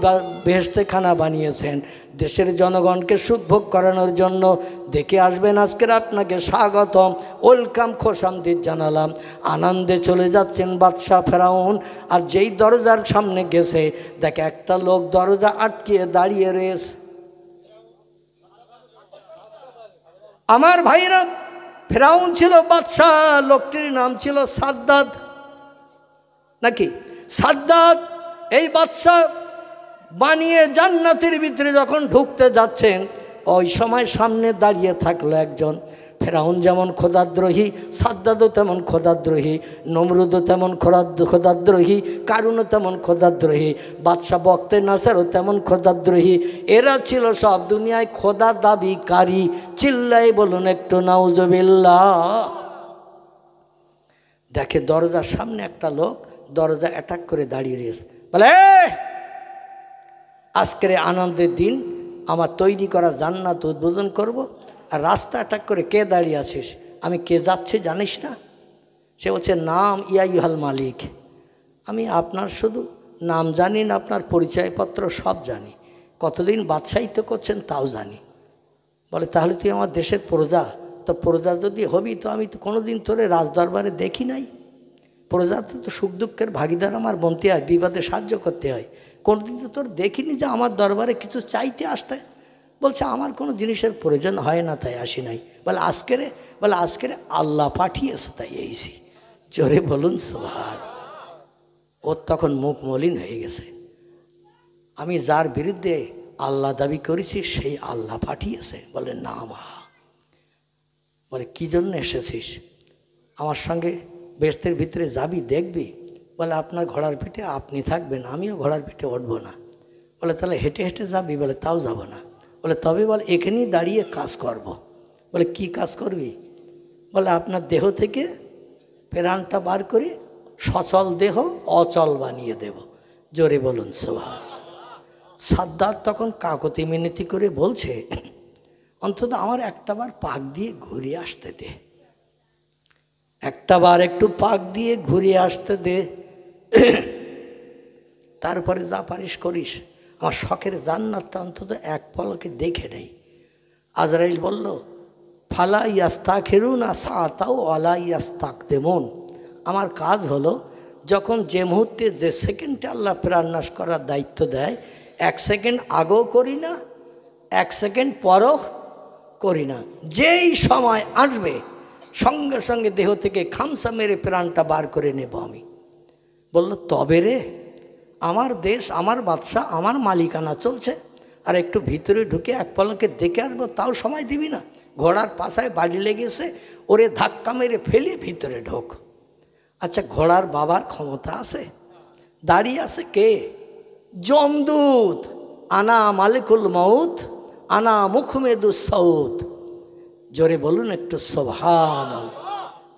বেহেশতেখানা বানিয়েছেন দেশের জনগণকে সুখভোগ করানোর জন্য। দেখে আসবেন, আজকের আপনাকে স্বাগতম, ওয়েলকাম, খোশামদিদ জানালাম। আনন্দে চলে যাচ্ছেন বাদশাহ ফেরাউন। আর যেই দরজার সামনে গেছে, দেখে একটা লোক দরজা আটকিয়ে দাঁড়িয়ে রয়েছে। আমার ভাইরা, ফেরাউন ছিল বাদশাহ, লোকটির নাম ছিল সাদ্দাত, নাকি সাদ্দাত। এই বাদশাহ বানিয়ে জান্নাতের ভিতরে যখন ঢুকতে যাচ্ছেন, ওই সময় সামনে দাঁড়িয়ে থাকলো একজন। ফেরাউন যেমন খোদাদ্রোহী, সাদ্দাতও তেমন খোদাদ্রোহী, নমরুদও তেমন খোদাদ্রোহী, কারুনও তেমন খোদাদ্রোহী, বাদশাহ বক্তে নাসারও তেমন খোদাদ্রোহী। এরা ছিল সব দুনিয়ায় খোদা দাবিকারী। চিল্লাই বলুন একটু নাউজুবিল্লাহ। দেখে দরজার সামনে একটা লোক দরজা অ্যাটাক করে দাঁড়িয়ে রয়েছে। বলে, আজকের আনন্দের দিন, আমার তৈরি করা জান্নাত উদ্বোধন করব, আর রাস্তা অ্যাটাক করে কে দাঁড়িয়ে আছিস? আমি কে যাচ্ছে জানিস না? সে বলছে, নাম ইয়া ইউহাল মালিক, আমি আপনার শুধু নাম জানি না, আপনার পরিচয়পত্র সব জানি, কতদিন বাদশাহিত্য করছেন তাও জানি। বলে, তাহলে তুই আমার দেশের প্রজা, তো প্রজা যদি হবি তো আমি তো কোনো দিন তোরে রাজদরবারে দেখি নাই। প্রজা তো সুখ দুঃখের ভাগিদার, আমার বনতে হয়, বিবাদে সাহায্য করতে হয়, কোনোদিন তো তোর দেখিনি যে আমার দরবারে কিছু চাইতে আসতে। বলছে, আমার কোনো জিনিসের প্রয়োজন হয় না, তাই আসি নাই। বলে, আজকের আল্লাহ পাঠিয়েছে তাই এইছি। জোরে বলুন সুবহান। ওর তখন মুখ মলিন হয়ে গেছে। আমি যার বিরুদ্ধে আল্লাহ দাবি করেছি সেই আল্লাহ পাঠিয়েছে। বলে, না মা। বলে, কী জন্য এসেছিস? আমার সঙ্গে বেহেশতের ভিতরে যাবি, দেখবি? বলে, আপনার ঘোড়ার পিঠে আপনি থাকবেন, আমিও ঘোড়ার পিঠে উঠবো না। বলে, তাহলে হেঁটে হেঁটে যাবি? বলে, তাও যাব না। বলে, তবে বল এখানেই দাঁড়িয়ে কাজ করব। বলে, কি কাজ করবি? বলে, আপনার দেহ থেকে প্রাণটা বার করে সচল দেহ অচল বানিয়ে দেব। জোরে বলুন সুবহান। সাদ্দাত তখন কাকতি মিনতি করে বলছে, অন্তত আমার একটাবার পাক দিয়ে ঘুরিয়ে আসতে দে, একটাবার একটু পাক দিয়ে ঘুরিয়ে আসতে দে, তারপরে যা পারিস করিস, আমার শখের জান্নাতটা অন্তত এক পলকে দেখে নেই। আজরাইল বলল, ফালা ইয়াস্তাখিরুনা সাআতাও ওয়ালা ইয়াস্তাকদিমুন। আমার কাজ হলো, যখন যে মুহূর্তে যে সেকেন্ডে আল্লাহ প্রাণনাশ করার দায়িত্ব দেয়, 1 সেকেন্ড আগেও করি না, 1 সেকেন্ড পরও করি না। যেই সময় আসবে সঙ্গে সঙ্গে দেহ থেকে খামসা মেরে প্রাণটা বার করে নেব আমি। বলল, তবে রে, আমার দেশ, আমার বাদশা, আমার মালিকানা চলছে, আর একটু ভিতরে ঢুকে এক পলকে দেখে আসবো, তাও সময় দিবি না? ঘোড়ার পাশায় বাড়ি লেগেছে, ওরে ধাক্কা মেরে ফেলে ভিতরে ঢোক। আচ্ছা, ঘোড়ার বাবার ক্ষমতা আছে? দাঁড়িয়ে আছে কে? যমদূত। আনা মালিকুল মউত, আনা মুখমেদুস সৌত। জোরে বলুন একটু সুবহানাল্লাহ।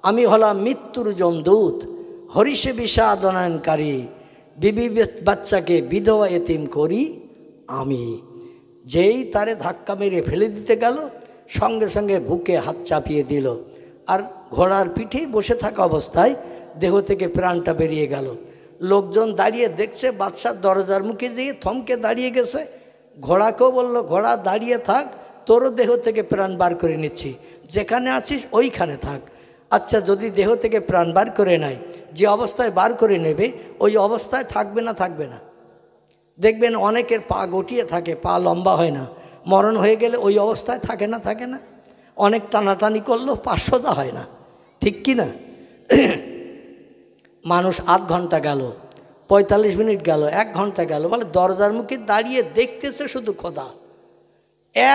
আমি হলাম মৃত্যুর যমদূত, হরিষে বিষাদনয়নকারী, বিবি বাচ্চাকে বিধবা এতিম করি আমি। যেই তারে ধাক্কা মেরে ফেলে দিতে গেল, সঙ্গে সঙ্গে বুকে হাত চাপিয়ে দিল, আর ঘোড়ার পিঠেই বসে থাকা অবস্থায় দেহ থেকে প্রাণটা বেরিয়ে গেল। লোকজন দাঁড়িয়ে দেখছে, বাদশার দরজার মুখে যেয়ে থমকে দাঁড়িয়ে গেছে। ঘোড়াকেও বলল, ঘোড়া দাঁড়িয়ে থাক, তোরও দেহ থেকে প্রাণ বার করে নিচ্ছি, যেখানে আছিস ওইখানে থাক। আচ্ছা, যদি দেহ থেকে প্রাণ বার করে নেয়, যে অবস্থায় বার করে নেবে ওই অবস্থায় থাকবে না? থাকবে না। দেখবেন অনেকের পা গটিয়ে থাকে, পা লম্বা হয় না, মরণ হয়ে গেলে ওই অবস্থায় থাকে না? থাকে না? অনেক টানাটানি করলেও পা সোজা হয় না, ঠিক কি না? মানুষ আধ ঘন্টা গেল, 45 মিনিট গেল, 1 ঘন্টা গেল, বলে দরজার মুখে দাঁড়িয়ে দেখতেছে শুধু খোদা,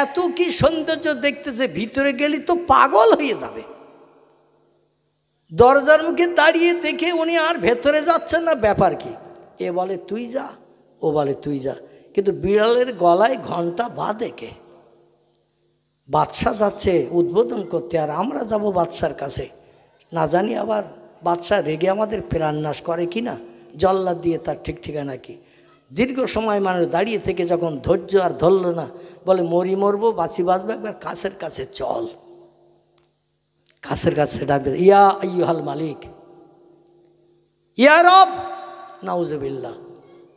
এত কি সৌন্দর্য দেখতেছে, ভিতরে গেলি তো পাগল হয়ে যাবে। দরজার মুখে দাঁড়িয়ে দেখে উনি আর ভেতরে যাচ্ছেন না, ব্যাপার কি? এ বলে তুই যা, ও বলে তুই যা, কিন্তু বিড়ালের গলায় ঘন্টা বাঁধে কে? বাদশা যাচ্ছে উদ্বোধন করতে, আর আমরা যাব বাদশার কাছে। না জানি আবার বাদশা রেগে আমাদের প্রাণনাশ করে কি না, জল্লাদ দিয়ে তার ঠিক ঠিকানা কি। দীর্ঘ সময় মানুষ দাঁড়িয়ে থেকে যখন ধৈর্য আর ধরল না, বলে মরি মরবো বাঁচি বাঁচবো, একবার কাছের কাছে চল। কাছের কাছে ডাক দিল, ইয়া আইয়ুহাল মালিক, ইয়া রব, নাউজুবিল্লাহ,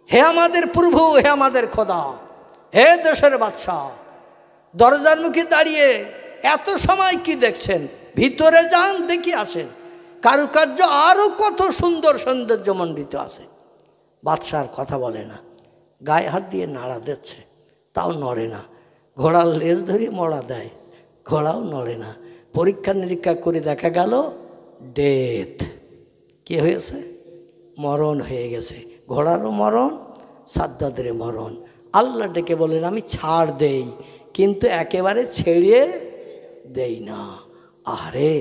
হে আমাদের প্রভু, হে আমাদের খোদা, হে দেশের বাদশা, দরজার মুখে দাঁড়িয়ে এত সময় কি দেখছেন? ভিতরে যান, দেখি আসেন, কারুকার্য আরও কত সুন্দর সৌন্দর্যমণ্ডিত আছে। বাদশার কথা বলে না, গায়ে হাত দিয়ে নাড়া দিচ্ছে, তাও নড়ে না। ঘোড়ার লেজ ধরে মড়া দেয়, ঘোড়াও নড়ে না। পরীক্ষা নিরীক্ষা করে দেখা গেল ডেথ। কি হয়েছে? মরণ হয়ে গেছে। ঘোড়ারও মরণ, সাদ্দাতের মরণ। আল্লাহ ডেকে বলেন, আমি ছাড় দেই, কিন্তু একেবারে ছেড়ে দেই না। আরে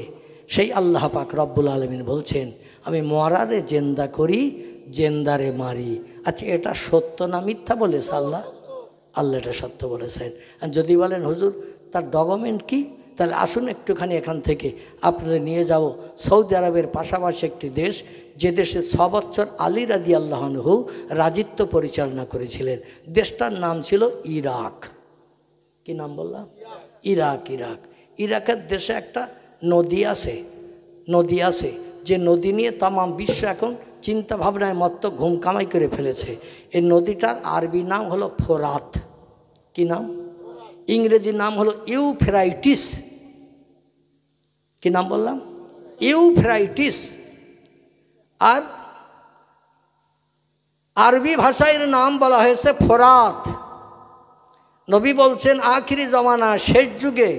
সেই আল্লাহ পাক রব্বুল আলামিন বলছেন, আমি মরারে জেন্দা করি, জেন্দারে মারি। আচ্ছা, এটা সত্য না মিথ্যা বলেছে আল্লাহ? আল্লাহ এটা সত্য বলেছেন। আর যদি বলেন হুজুর তার ডকুমেন্ট কি, তাহলে আসুন একটুখানি এখান থেকে আপনাদের নিয়ে যাব সৌদি আরবের পাশাপাশি একটি দেশ, যে দেশে 6 বছর আলী রাদিয়াল্লাহু আনহু রাজিত্ব পরিচালনা করেছিলেন। দেশটার নাম ছিল ইরাক। কি নাম বললাম? ইরাক। ইরাক ইরাকের দেশে একটা নদী আছে, যে নদী নিয়ে তাম বিশ্ব এখন চিন্তা ভাবনায় মত্ত ঘুম কামাই করে ফেলেছে। এই নদীটার আরবি নাম হলো ফোরাত। কি নাম? ইংরেজি নাম হলো ইউফ্রাইটিস। কি নাম বললাম? ইউফ্রাইটিস। আর আরবি ভাষায় এর নাম বলা হয়েছে ফোরাত। নবী বলছেন আখিরি জমানা, শেষ যুগে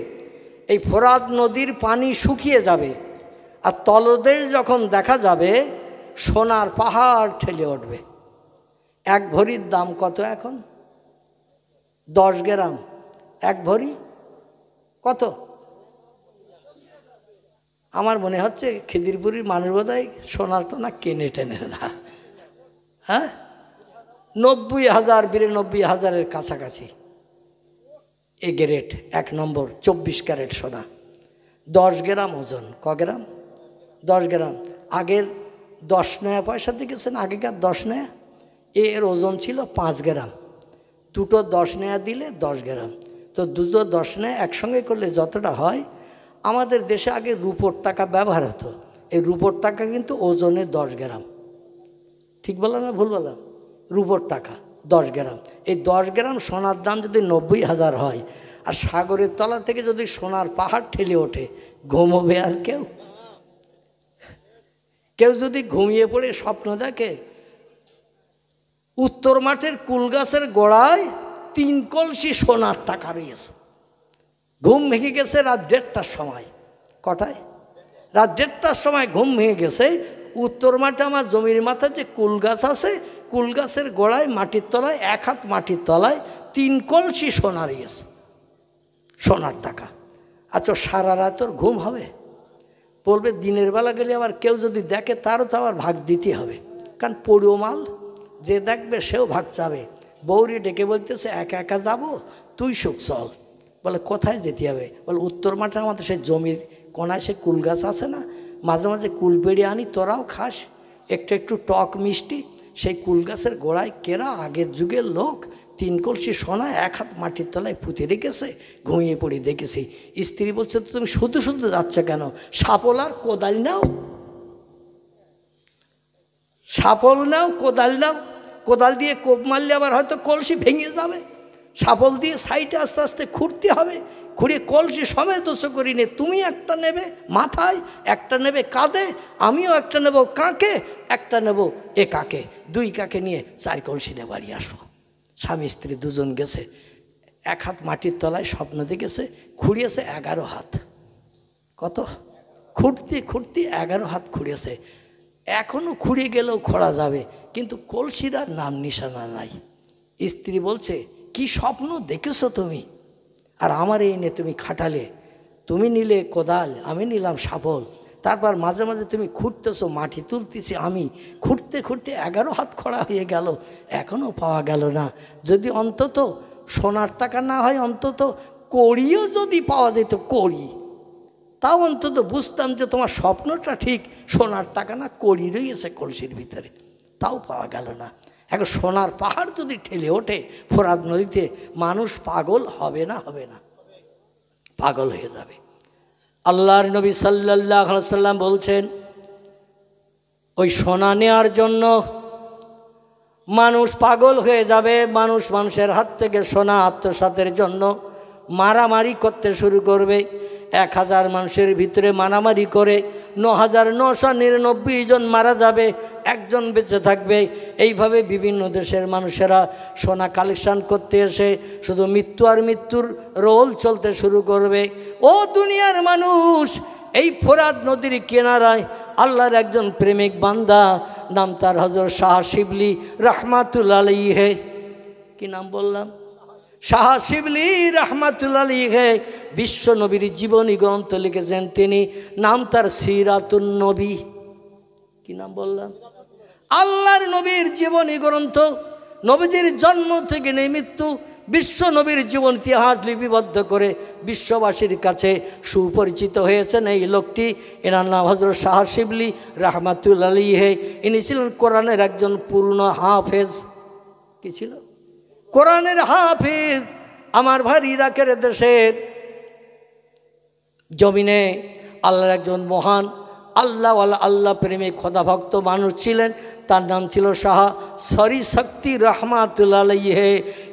এই ফোরাত নদীর পানি শুকিয়ে যাবে, আর তলদেশ যখন দেখা যাবে সোনার পাহাড় ঠেলে উঠবে। 1 ভরির দাম কত এখন? 10 গ্রাম। 1 ভরি কত? আমার মনে হচ্ছে খিদিরপুরের মানুষ বোধহয় সোনার টোনা কেনে টেনে না। হ্যাঁ, 90,000 92,000-এর কাছাকাছি এ গ্রেড। 1 নম্বর 24 ক্যারেট সোনা, 10 গ্রাম ওজন। ক গ্রাম? 10 গ্রাম। আগের 10 নয়া পয়সা দেখেছেন, আগেকার 10 নয়া, এর ওজন ছিল 5 গ্রাম। দুটো 10 নয়া দিলে 10 গ্রাম, তো দুটো 10 নয়া একসঙ্গে করলে যতটা হয়। আমাদের দেশে আগে রূপোর টাকা ব্যবহার হতো, এই রূপোর টাকা কিন্তু ওজনে 10 গ্রাম। ঠিক বললাম না ভুল বললাম? রূপোর টাকা 10 গ্রাম। এই 10 গ্রাম সোনার দাম যদি 90,000 হয়, আর সাগরের তলা থেকে যদি সোনার পাহাড় ঠেলে ওঠে, ঘুমোবে আর কেউ? কেউ যদি ঘুমিয়ে পড়ে স্বপ্ন দেখে উত্তর মাঠের কুল গাছের গোড়ায় 3 কলসি সোনার টাকা রয়েছে, ঘুম ভেঙে গেছে রাত 1:30টার সময়। কটায়? রাত 1:30টার সময় ঘুম ভেঙে গেছে। উত্তর মাঠে আমার জমির মাথায় যে কুল গাছ আছে, কুল গাছের গোড়ায় মাটির তলায় 1 হাত মাটির তলায় 3 কলসি সোনা রয়েছে, সোনার টাকা। আচ্ছা, সারা রাত ওর ঘুম হবে? বলবে দিনের বেলা গেলে আবার কেউ যদি দেখে তারও তো আবার ভাগ দিতে হবে, কারণ পড়িও মাল, যে দেখবে সেও ভাগ চাবে। বৌরি ডেকে বলতেছে একা একা যাবো, তুই সুখ চল। বলে কোথায় যেতে হবে? বলে উত্তর মাঠে আমাদের সেই জমির কোনায় সে কুল গাছ আছে না, মাঝে মাঝে কুল পেড়ে আনি, তোরাও খাস একটু একটু টক মিষ্টি। সেই কুল গাছের গোড়ায় কেরা আগের যুগের লোক 3 কলসি সোনা 1 হাত মাটির তলায় পুঁতে রেখেছে, ঘুমিয়ে পড়ে দেখেছি। স্ত্রী বলছে তো তুমি শুধু শুধু যাচ্ছে কেন? সাপল আর কোদাল নাও, সাপল নাও, কোদাল নাও। কোদাল দিয়ে কোপ মারলে আবার হয়তো কলসি ভেঙে যাবে, সাপল দিয়ে সাইডে আস্তে আস্তে খুঁড়তে হবে, খুঁড়ে কলসি সময় দোষ করি নে। তুমি একটা নেবে মাথায়, একটা নেবে কাঁধে, আমিও একটা নেব কাঁকে, একটা নেব এ কাকে, 2 কাকে নিয়ে 4 কলসি নিয়ে বাড়ি আসবো। স্বামী স্ত্রী দুজন গেছে, 1 হাত মাটির তলায় স্বপ্ন দেখেছে, খুঁড়িয়েছে 11 হাত। কত? খুঁড়তে খুঁড়তে 11 হাত খুঁড়িয়েছে। এখনও খুঁড়িয়ে গেলেও খোঁড়া যাবে, কিন্তু কলসির আর নাম নিশানা নাই। স্ত্রী বলছে কি স্বপ্ন দেখেছো তুমি, আর আমার এই নিয়ে তুমি খাটালে? তুমি নিলে কোদাল, আমি নিলাম শাবল, তারপর মাঝে মাঝে তুমি খুঁড়তেছো, মাটি তুলতেছি আমি, খুঁড়তে খুঁড়তে 11 হাত খোঁড়া হয়ে গেল, এখনও পাওয়া গেল না। যদি অন্তত সোনার টাকা না হয়, অন্তত কড়িও যদি পাওয়া যেত, কড়ি, তাও অন্তত বুঝতাম যে তোমার স্বপ্নটা ঠিক, সোনার টাকা না কড়ি রয়েছে কলসির ভিতরে, তাও পাওয়া গেল না। এখন সোনার পাহাড় যদি ঠেলে ওঠে ফোরাত নদীতে, মানুষ পাগল হবে না? হবে না, পাগল হয়ে যাবে। আল্লাহর নবী সাল্লাল্লাহু আলাইহি সাল্লাম বলছেন, ওই সোনা নেওয়ার জন্য মানুষ পাগল হয়ে যাবে। মানুষ মানুষের হাত থেকে সোনা আত্মসাতের জন্য মারামারি করতে শুরু করবে। 1000 মানুষের ভিতরে মারামারি করে 9999 জন মারা যাবে, একজন বেঁচে থাকবে। এইভাবে বিভিন্ন দেশের মানুষেরা সোনা কালেকশন করতে এসে শুধু মৃত্যু আর মৃত্যুর রোল চলতে শুরু করবে। ও দুনিয়ার মানুষ, এই ফোরাত নদীর কিনারায় আল্লাহর একজন প্রেমিক বান্দা, নাম তার হযরত শাহ শিবলি রাহমাতুল্লাহ আলাইহি। কি নাম বললাম? শাহ শিবলি রাহমাতুল্লাহ আলাইহি বিশ্ব নবীর জীবনী গ্রন্থ লিখেছেন তিনি, নাম তার সিরাতুন নবী। কি নাম বললাম? আল্লাহর নবীর জীবনী গ্রন্থ, নবীজির জন্ম থেকে নেই মৃত্যু, বিশ্ব নবীর জীবন ইতিহাস লিপিবদ্ধ করে বিশ্ববাসীর কাছে সুপরিচিত হয়েছেন এই লোকটি। এনার নাম হযরত শাহ শিবলি রাহমাতুল্লাহ আলাইহি। ইনি ছিলেন কোরআনের একজন পূর্ণ হাফেজ। কি ছিল? কোরআনের হাফেজ। আমার ভাই ইরাকের দেশের জমিনে আল্লাহর একজন মহান আল্লাহওয়ালা, আল্লাহ প্রেমিক খোদাভক্ত মানুষ ছিলেন, তার নাম ছিল শাহ সরি শক্তি রাহমাতুল্লাহ আলাইহি।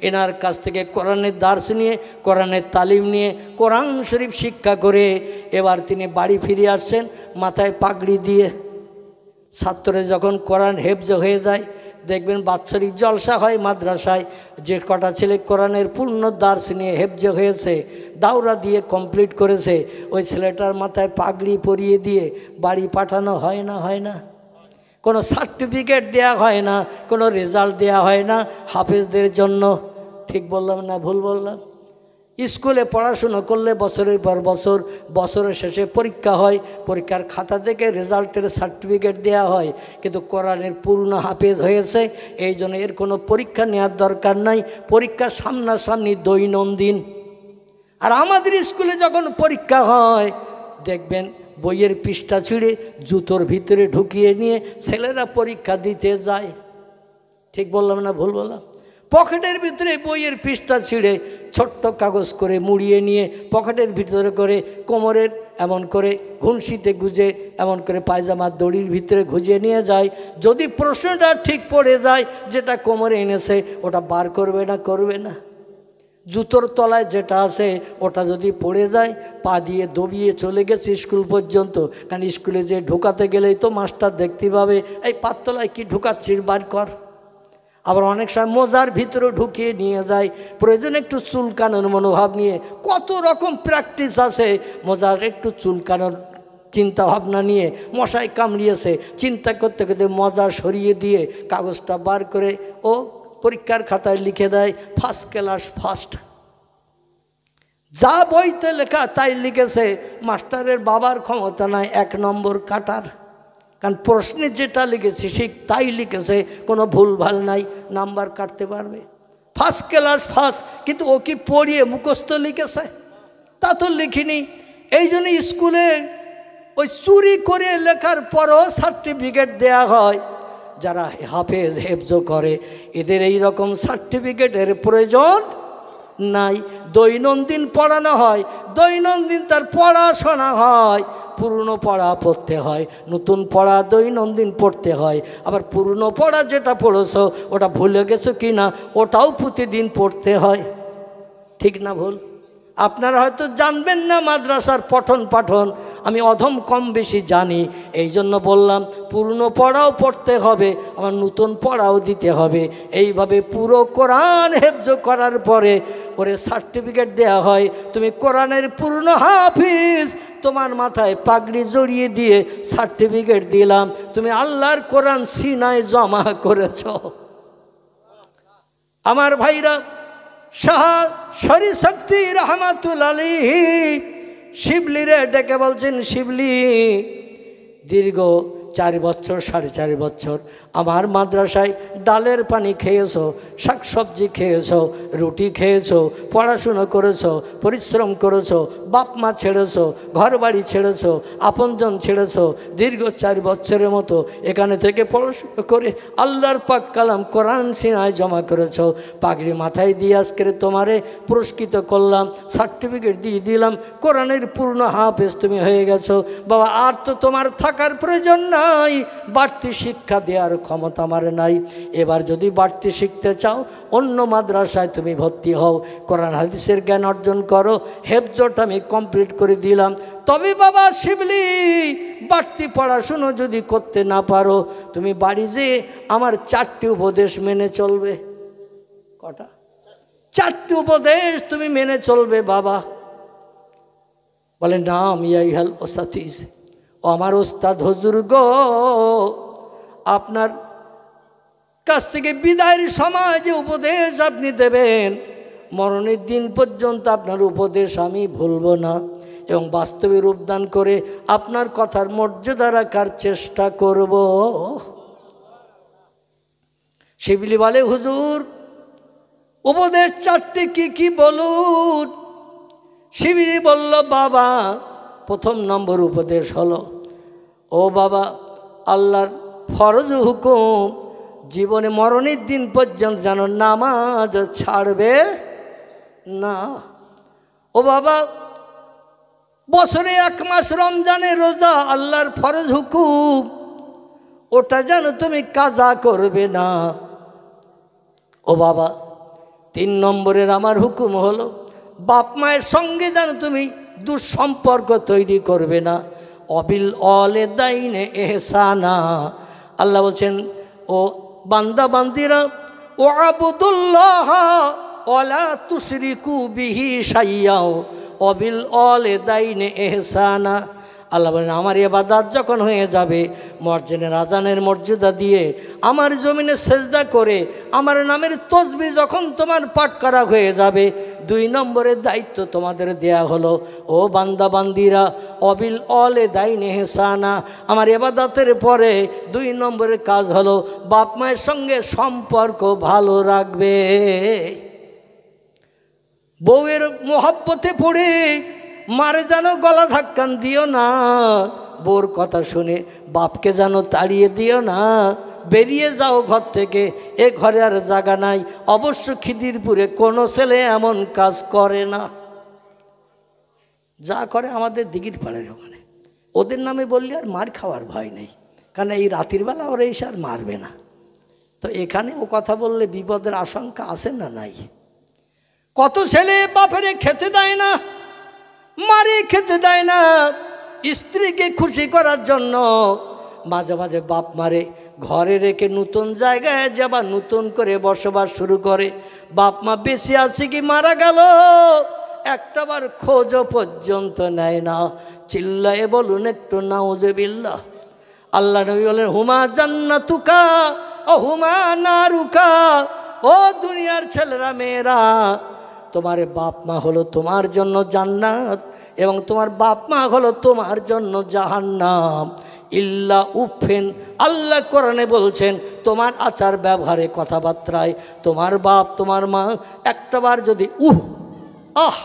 এনার কাছ থেকে কোরআনের দার্স নিয়ে, কোরআনের তালিম নিয়ে, কোরআন শরীফ শিক্ষা করে এবার তিনি বাড়ি ফিরে আসছেন মাথায় পাগড়ি দিয়ে। ছাত্ররা যখন কোরআন হেফজ হয়ে যায়, দেখবেন বাৎসরিক জলসা হয় মাদ্রাসায়, যে কটা ছেলে কোরআনের পূর্ণ দার্স নিয়ে হেফজ হয়েছে, দাওরা দিয়ে কমপ্লিট করেছে, ওই ছেলেটার মাথায় পাগড়ি পরিয়ে দিয়ে বাড়ি পাঠানো হয় না? হয় না? কোনো সার্টিফিকেট দেয়া হয় না, কোনো রেজাল্ট দেয়া হয় না হাফেজদের জন্য। ঠিক বললাম না ভুল বললাম? স্কুলে পড়াশুনো করলে বছরের পর বছর, বছরের শেষে পরীক্ষা হয়, পরীক্ষার খাতা থেকে রেজাল্টের সার্টিফিকেট দেওয়া হয়। কিন্তু কোরআনের পূর্ণ হাফেজ হয়েছে, এই জন্য এর কোনো পরীক্ষা নেওয়ার দরকার নাই, পরীক্ষা সামনাসামনি দৈনন্দিন। আর আমাদের স্কুলে যখন পরীক্ষা হয় দেখবেন বইয়ের পৃষ্ঠা ছিঁড়ে জুতোর ভিতরে ঢুকিয়ে নিয়ে ছেলেরা পরীক্ষা দিতে যায়। ঠিক বললাম না ভুল বললাম? পকেটের ভিতরে বইয়ের পৃষ্ঠা ছিঁড়ে ছোট্ট কাগজ করে মুড়িয়ে নিয়ে পকেটের ভিতরে করে কোমরের এমন করে ঘুনশিতে গুজে এমন করে পায়জামার দড়ির ভিতরে গুজিয়ে নিয়ে যায়। যদি প্রশ্নটা ঠিক পড়ে যায় যেটা কোমরে এনেছে ওটা বার করবে না করবে না? জুতোর তলায় যেটা আছে ওটা যদি পড়ে যায় পা দিয়ে দবিয়ে চলে গেছে স্কুল পর্যন্ত, কারণ স্কুলে যে ঢোকাতে গেলেই তো মাস্টার দেখতে পাবে এই পাততলায় কি ঢুকাচ্ছিস বার কর। আবার অনেক সময় মোজার ভিতরে ঢুকিয়ে নিয়ে যায়, প্রয়োজনে একটু চুলকানোর মনোভাব নিয়ে। কত রকম প্র্যাকটিস আছে মোজার একটু চুলকানোর চিন্তা ভাবনা নিয়ে। মশায় কামড়িয়েছে চিন্তা করতে করতে মজা সরিয়ে দিয়ে কাগজটা বার করে ও পরীক্ষার খাতায় লিখে দেয় ফার্স্ট ক্লাস ফার্স্ট। যা বইতে লেখা তাই লিখেছে, মাস্টারের বাবার ক্ষমতা নাই 1 নম্বর কাটার, কারণ প্রশ্নে যেটা লিখেছে ঠিক তাই লিখেছে, কোনো ভুলভাল নাই, নাম্বার কাটতে পারবে। ফার্স্ট ক্লাস ফার্স্ট, কিন্তু ও কি পড়িয়ে মুখস্থ লিখেছে? তা তো লিখিনি। এই জন্য স্কুলে ওই চুরি করে লেখার পরও সার্টিফিকেট দেয়া হয়। যারা হাফেজ হেফজ করে এদের এই রকম সার্টিফিকেটের প্রয়োজন নাই। দৈনন্দিন পড়ানো হয়, দৈনন্দিন তার পড়াশোনা হয়। পুরনো পড়া পড়তে হয়, নতুন পড়া দৈনন্দিন পড়তে হয়। আবার পুরনো পড়া যেটা পড়েছো ওটা ভুলে গেছো কি না ওটাও প্রতিদিন পড়তে হয়। ঠিক না ভুল? আপনারা হয়তো জানবেন না মাদ্রাসার পঠন পাঠন, আমি অধম কম বেশি জানি। এই জন্য বললাম পুরনো পড়াও পড়তে হবে, আমার নতুন পড়াও দিতে হবে। এইভাবে পুরো কোরআন হেফজ করার পরে ওরে সার্টিফিকেট দেয়া হয়, তুমি কোরআনের পূর্ণ হাফিজ। তোমার মাথায় পাগড়ি জড়িয়ে দিয়ে সার্টিফিকেট দিলাম, তুমি আল্লাহর কোরআন সিনায় জমা করেছ। আমার ভাইরা, শাহ শরী শক্তি রহমাতুল্লাহ আলাইহি শিবলিরে ডেকে বলছেন, শিবলি দীর্ঘ 4 বছর 4.5 বছর আমার মাদ্রাসায় ডালের পানি খেয়েছো, শাকসবজি খেয়েছো, রুটি খেয়েছো, পড়াশুনো করেছো, পরিশ্রম করেছো, বাপ মা ছেড়েছো, ঘর বাড়ি ছেড়েছো, আপনজন ছেড়েছো। দীর্ঘ 4 বছরের মতো এখানে থেকে পড়াশুনো করে আল্লাহর পাক কালাম কোরআন সিনায় জমা করেছো। পাগড়ি মাথায় দিয়ে আজকে তোমারে পুরস্কৃত করলাম, সার্টিফিকেট দিয়ে দিলাম, কোরআনের পূর্ণ হাফেজ তুমি হয়ে গেছো। বাবা আর তো তোমার থাকার প্রয়োজন নাই, বাড়তি শিক্ষা দেওয়ার ক্ষমতা আমার নাই। এবার যদি বাড়তি শিখতে চাও অন্য মাদ্রাসায় তুমি ভর্তি হও, কোরআন হাদিসের জ্ঞান অর্জন করো। হেফজটা আমি কমপ্লিট করে দিলাম। তবে বাবা শিবলি বাড়তি পড়াশুনো যদি করতে না পারো তুমি বাড়ি যেয়ে আমার 4টি উপদেশ মেনে চলবে। কটা? 4টি উপদেশ তুমি মেনে চলবে বাবা। বলে নাম ইয়াইহাল ওসাতিস, ও আমার ওস্তাদ হুজুর গো, আপনার কাছ থেকে বিদায়ের সময় যে উপদেশ আপনি দেবেন মরণের দিন পর্যন্ত আপনার উপদেশ আমি ভুলব না এবং বাস্তবে রূপদান করে আপনার কথার মর্যাদা রাখার চেষ্টা করব। শিবলি বলে হুজুর উপদেশ 4টি কি কি বলুন। শিবলি বলল বাবা 1 নম্বর উপদেশ হলো, ও বাবা আল্লাহর ফরজ হুকুম জীবনে মরণের দিন পর্যন্ত যেন নামাজ ছাড়বে না। ও বাবা বছরে 1 মাস রমজানের রোজা আল্লাহর ফরজ হুকুম, ওটা যেন তুমি কাজা করবে না। ও বাবা 3 নম্বরের আমার হুকুম হলো বাপ মায়ের সঙ্গে যেন তুমি দুঃসম্পর্ক তৈরি করবে না। অবিল অলে দাইনে এহসানা, আল্লাহ বলছেন ও বান্দা বান্দিরা ও আবুদুল্লাহ ওয়ালা তুশরিকু বিহি শাইয়্যা অবিল অলে দাইনে এহসানা। আল্লাহ বলেন আমার ইবাদত যখন হয়ে যাবে মসজিদের আজানের মর্যাদা দিয়ে আমার জমিনে সেজদা করে আমার নামের তসবিহ যখন তোমার পাঠ করা হয়ে যাবে 2 নম্বরের দায়িত্ব তোমাদের দেয়া হলো ও বান্দা বান্দিরা অবিল অলে দাইনে এহসানা, আমার ইবাদতের পরে 2 নম্বরের কাজ হলো বাপ মায়ের সঙ্গে সম্পর্ক ভালো রাখবে। বউয়ের মোহাব্বতে পড়ে মারে যেন গলা ধাক্কান দিও না, বোর কথা শুনে বাপকে যেন তাড়িয়ে দিও না, বেরিয়ে যাও ঘর থেকে, এ ঘরে আর জায়গা নাই। অবশ্য খিদিরপুরে কোনো ছেলে এমন কাজ করে না, যা করে আমাদের দিঘির পাড়ের ওখানে। ওদের নামে বললে আর মার খাওয়ার ভয় নেই, কারণ এই রাতের বেলা ওরা এসে আর মারবে না। তো এখানে ও কথা বললে বিপদের আশঙ্কা আছে না নাই? কত ছেলে বাপেরে খেতে দেয় না, মারে খেতে দেয় না, স্ত্রীকে খুশি করার জন্য মাঝে মাঝে বাপ মারে ঘরে রেখে নতুন জায়গায় যাবা নতুন করে বসবাস শুরু করে। বাপ মা বেঁচে আছে কি মারা গেল একটাবার খোঁজও পর্যন্ত নেয় না। চিল্লায়ে বলুন একটু নাউজুবিল্লাহ। আল্লাহ নবী বলেন, হুমা জান্নাতুকা ও হুমা নারুকা। ও দুনিয়ার ছেলেরা মেয়েরা, তোমার বাপ মা হলো তোমার জন্য জান্নাত এবং তোমার বাপ মা হলো তোমার জন্য জাহান্নাম। ইল্লা উফেন, আল্লাহ কোরআনে বলছেন, তোমার আচার ব্যবহারে কথাবার্তায় তোমার বাপ তোমার মা একটাবার যদি আহ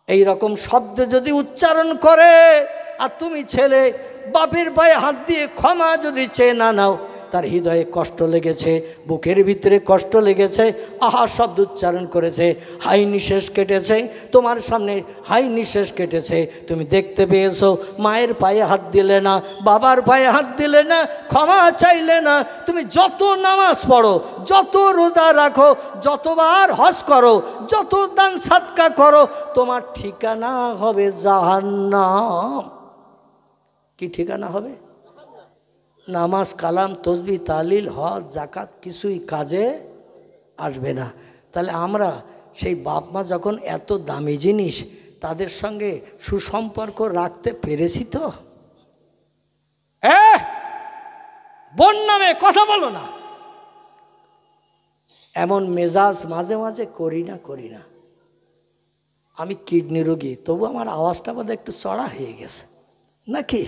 এই রকম শব্দ যদি উচ্চারণ করে আর তুমি ছেলে বাপের পায়ে হাত দিয়ে ক্ষমা যদি চেয়ে না নাও, তার হৃদয়ে কষ্ট লেগেছে, বুকের ভিতরে কষ্ট লেগেছে, আহা শব্দ উচ্চারণ করেছে, হাই নিঃশ্বাস কেটেছে, তোমার সামনে হাই নিঃশ্বাস কেটেছে, তুমি দেখতে পেয়েছো, মায়ের পায়ে হাত দিলে না, বাবার পায়ে হাত দিলে না, ক্ষমা চাইলে না। তুমি যত নামাজ পড়ো, যত রোজা রাখো, যতবার হজ করো, যত দান সাদকা করো, তোমার ঠিকানা হবে জাহান্নাম। কি ঠিকানা হবে? নামাজ কালাম তসবিহ তালিল হজ জাকাত কিছুই কাজে আসবে না। তাহলে আমরা সেই বাপ মা যখন এত দামি জিনিস, তাদের সঙ্গে সুসম্পর্ক রাখতে পেরেছি তো? বোন নামে কথা বলো না, এমন মেজাজ মাঝে মাঝে করি না। আমি কিডনি রোগী, তবু আমার আওয়াজটা বোধহয় একটু চড়া হয়ে গেছে নাকি?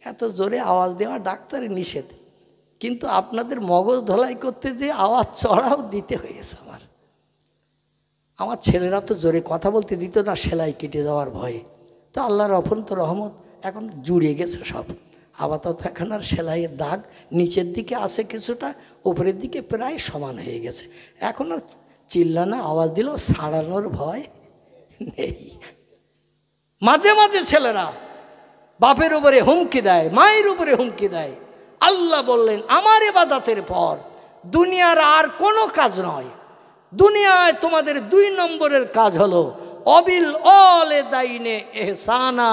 এত জোরে আওয়াজ দেওয়া ডাক্তারের নিষেধ, কিন্তু আপনাদের মগজ ধোলাই করতে যে আওয়াজ চড়াও দিতে হয়েছে আমার ছেলেরা তো জোরে কথা বলতে দিত না সেলাই কেটে যাওয়ার ভয়ে। তো আল্লাহর অফন্ত রহমত এখন জুড়ে গেছে সব। আপাতত এখন আর সেলাইয়ের দাগ নিচের দিকে আছে কিছুটা, উপরের দিকে প্রায় সমান হয়ে গেছে। এখন আর চিল্লানা আওয়াজ দিলেও ছাড়ানোর ভয় নেই। মাঝে মাঝে ছেলেরা বাপের উপরে হুমকি দেয়, মায়ের উপরে হুমকি দেয়। আল্লাহ বললেন, আমার ইবাদতের পর দুনিয়ার আর কোনো কাজ নয়, দুনিয়ায় তোমাদের 2 নম্বরের কাজ হলো অবিল অলে দাইনে এহসানা,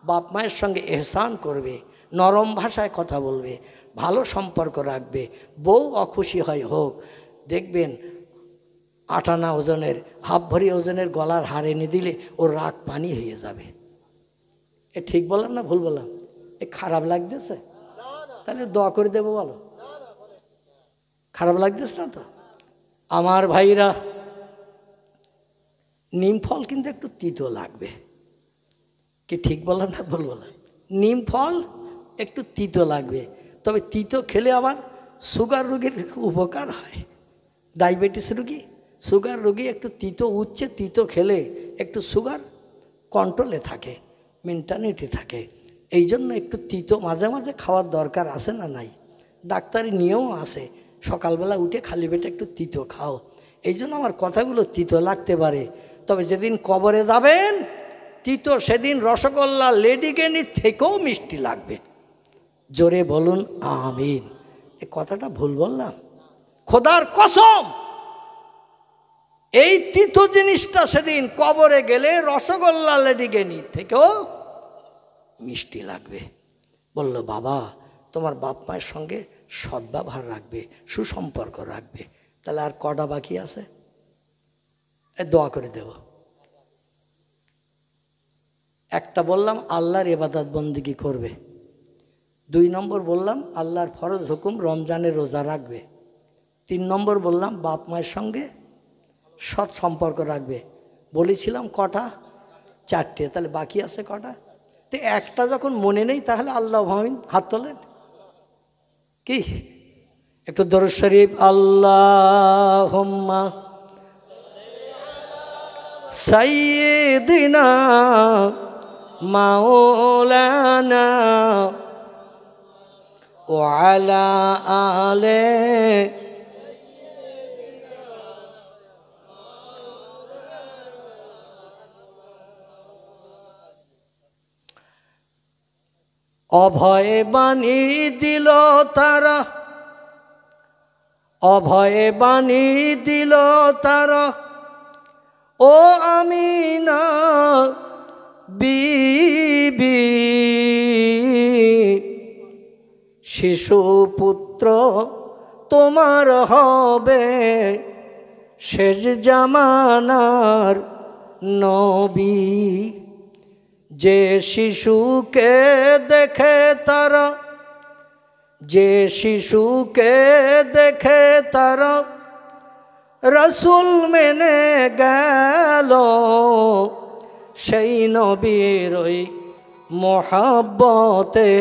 বাপ মায়ের সঙ্গে এহসান করবে, নরম ভাষায় কথা বলবে, ভালো সম্পর্ক রাখবে। বউ অখুশি হয় হোক, দেখবেন 8 আনা ওজনের হাফ ভরি ওজনের গলার হার এনে দিলে ওর রাগ পানি হয়ে যাবে। এ ঠিক বললাম না ভুল বললাম? এ খারাপ লাগতেছে? তাহলে দোয়া করে দেবো, বলো। খারাপ লাগতেছে না তো? আমার ভাইরা, নিম ফল কিন্তু একটু তিতো লাগবে। কি ঠিক বললাম না ভুল বললাম? নিম ফল একটু তিতো লাগবে, তবে তিতো খেলে আবার সুগার রোগীর উপকার হয়। ডায়াবেটিস রোগী, সুগার রোগী একটু তিতো উঠছে, তিতো খেলে একটু সুগার কন্ট্রোলে থাকে, মেন্টালিটি থাকে। এই জন্য একটু তিতো মাঝে মাঝে খাওয়ার দরকার আছে না নাই? ডাক্তারি নিয়মও আছে, সকালবেলা উঠে খালি পেটে একটু তিতো খাও। এই জন্য আমার কথাগুলো তিতো লাগতে পারে, তবে যেদিন কবরে যাবেন তিতো, সেদিন রসগোল্লা লেডিকেনির থেকেও মিষ্টি লাগবে। জোরে বলুন আমিন। এ কথাটা ভুল বললাম? খোদার কসম, এই তিতো জিনিসটা সেদিন কবরে গেলে রসগোল্লা লেডিকেনি থেকেও মিষ্টি লাগবে। বলল, বাবা তোমার বাপ মায়ের সঙ্গে সদ্ব্যবহার রাখবে, সুসম্পর্ক রাখবে। তাহলে আর কটা বাকি আছে? দোয়া করে দেব। একটা বললাম আল্লাহর ইবাদত বন্দেগী করবে, 2 নম্বর বললাম আল্লাহর ফরজ হুকুম রমজানের রোজা রাখবে, 3 নম্বর বললাম বাপ মায়ের সঙ্গে সৎ সম্পর্ক রাখবে। বলেছিলাম কটা? 4টে। তাহলে বাকি আছে কটা? তো একটা যখন মনে নেই তাহলে আল্লাহ আমিন হাত তোলেন। কি একটু দরুদ শরীফ, আল্লাহুম্মা সাইয়্যিদিনা মাওলানা ওয়া আলা আলে অভয়ে বাণী দিল তারা, অভয়ে বাণী দিল তারা, ও আমিনা বিবি, শিশুপুত্র তোমার হবে শেষ জামানার নবী। যে শিশুকে দেখে তারা, যে শিশুকে দেখে তারা রসুল মেনে গেল, সেই নবীর ওই মোহাব্বতে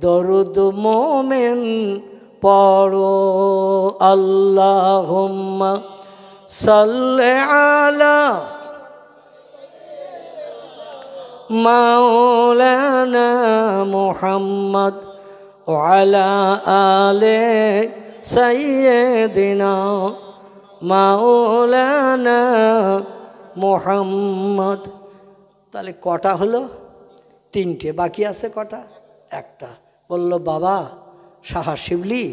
দরুদ মোমেন পড়ো। আল্লাহুম্মা সাল্লি আলা মাওলানা মুহাম্মদ ওয়া আলা আলে সাইয়্যিদিনা মাওলানা মুহাম্মদ। তাহলে কটা হলো? তিনটে। বাকি আছে কটা? একটা। বলল বাবা সাহা শিবলি,